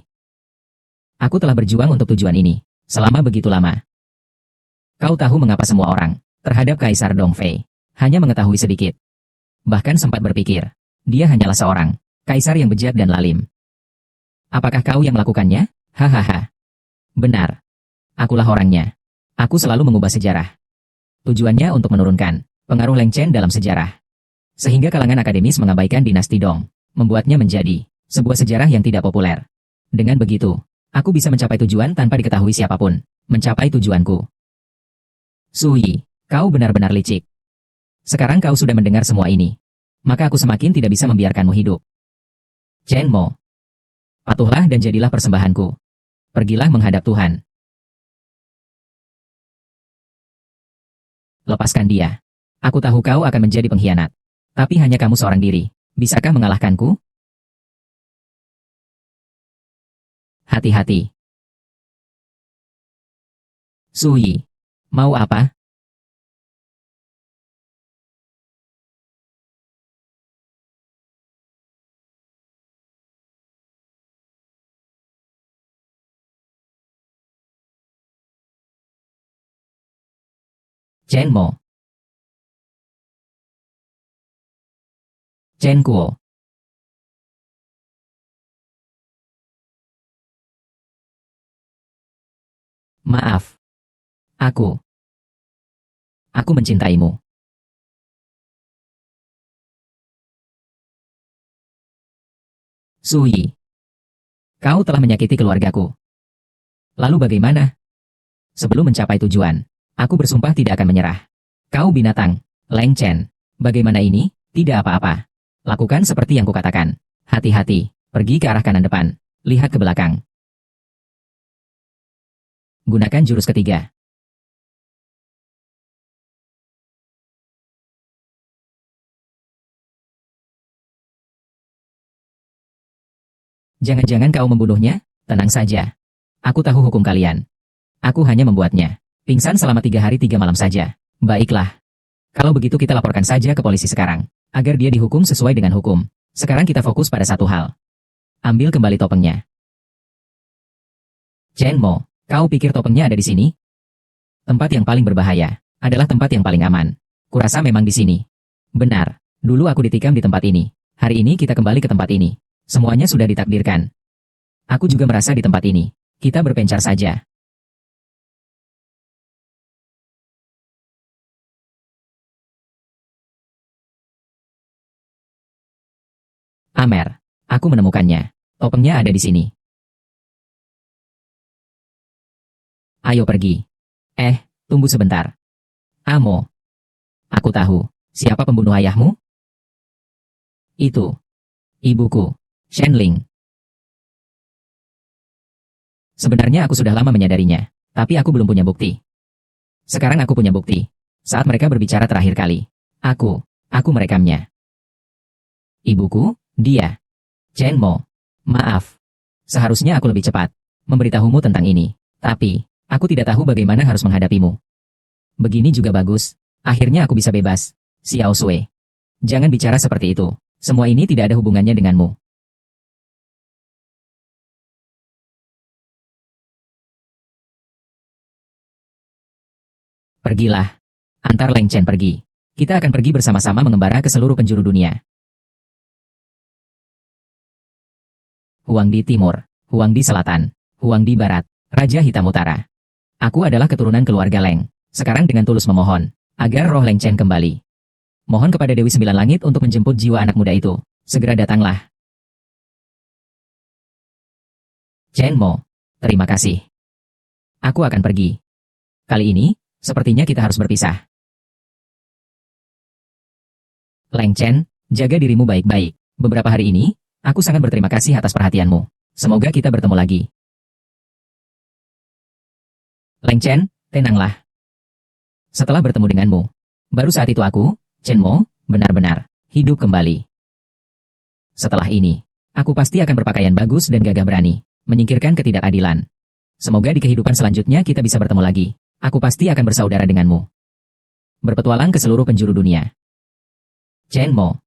Aku telah berjuang untuk tujuan ini, selama begitu lama. Kau tahu mengapa semua orang, terhadap Kaisar Dongfei, hanya mengetahui sedikit. Bahkan sempat berpikir, dia hanyalah seorang, kaisar yang bejat dan lalim. Apakah kau yang melakukannya? Hahaha. Benar. Akulah orangnya. Aku selalu mengubah sejarah. Tujuannya untuk menurunkan pengaruh Leng Chen dalam sejarah. Sehingga kalangan akademis mengabaikan dinasti Dong, membuatnya menjadi sebuah sejarah yang tidak populer. Dengan begitu, aku bisa mencapai tujuan tanpa diketahui siapapun, mencapai tujuanku. Su Yi, kau benar-benar licik. Sekarang kau sudah mendengar semua ini. Maka aku semakin tidak bisa membiarkanmu hidup. Chen Mo. Patuhlah dan jadilah persembahanku. Pergilah menghadap Tuhan. Lepaskan dia. Aku tahu kau akan menjadi pengkhianat. Tapi hanya kamu seorang diri. Bisakah mengalahkanku? Hati-hati. Su Yi. Mau apa? Chen Mo. Chen Kuo. Maaf. Aku mencintaimu. Su Yi. Kau telah menyakiti keluargaku. Lalu bagaimana? Sebelum mencapai tujuan, aku bersumpah tidak akan menyerah. Kau binatang, Leng Chen. Bagaimana ini? Tidak apa-apa. Lakukan seperti yang kukatakan. Hati-hati, pergi ke arah kanan depan. Lihat ke belakang. Gunakan jurus ketiga. Jangan-jangan kau membunuhnya? Tenang saja. Aku tahu hukum kalian. Aku hanya membuatnya pingsan selama 3 hari 3 malam saja. Baiklah. Kalau begitu kita laporkan saja ke polisi sekarang, agar dia dihukum sesuai dengan hukum. Sekarang kita fokus pada satu hal. Ambil kembali topengnya. Chen Mo, kau pikir topengnya ada di sini? Tempat yang paling berbahaya adalah tempat yang paling aman. Kurasa memang di sini. Benar. Dulu aku ditikam di tempat ini. Hari ini kita kembali ke tempat ini. Semuanya sudah ditakdirkan. Aku juga merasa di tempat ini. Kita berpencar saja. Amer, aku menemukannya. Topengnya ada di sini. Ayo pergi. Tunggu sebentar. Amo. Aku tahu. Siapa pembunuh ayahmu? Itu. Ibuku. Shenling. Sebenarnya aku sudah lama menyadarinya, tapi aku belum punya bukti. Sekarang aku punya bukti. Saat mereka berbicara terakhir kali, aku merekamnya. Ibuku, dia. Chen Mo. Maaf. Seharusnya aku lebih cepat memberitahumu tentang ini, tapi aku tidak tahu bagaimana harus menghadapimu. Begini juga bagus. Akhirnya aku bisa bebas. Xiao Sui. Jangan bicara seperti itu. Semua ini tidak ada hubungannya denganmu. Pergilah. Antar Leng Chen pergi. Kita akan pergi bersama-sama mengembara ke seluruh penjuru dunia. Huang di Timur, Huang di Selatan, Huang di Barat, Raja Hitam Utara. Aku adalah keturunan keluarga Leng. Sekarang dengan tulus memohon, agar roh Leng Chen kembali. Mohon kepada Dewi Sembilan Langit untuk menjemput jiwa anak muda itu. Segera datanglah. Chen Mo, terima kasih. Aku akan pergi. Kali ini, sepertinya kita harus berpisah. Leng Chen, jaga dirimu baik-baik. Beberapa hari ini, aku sangat berterima kasih atas perhatianmu. Semoga kita bertemu lagi. Leng Chen, tenanglah. Setelah bertemu denganmu, baru saat itu aku, Chen Mo, benar-benar hidup kembali. Setelah ini, aku pasti akan berpakaian bagus dan gagah berani, menyingkirkan ketidakadilan. Semoga di kehidupan selanjutnya kita bisa bertemu lagi. Aku pasti akan bersaudara denganmu. Berpetualang ke seluruh penjuru dunia. Chen Mo.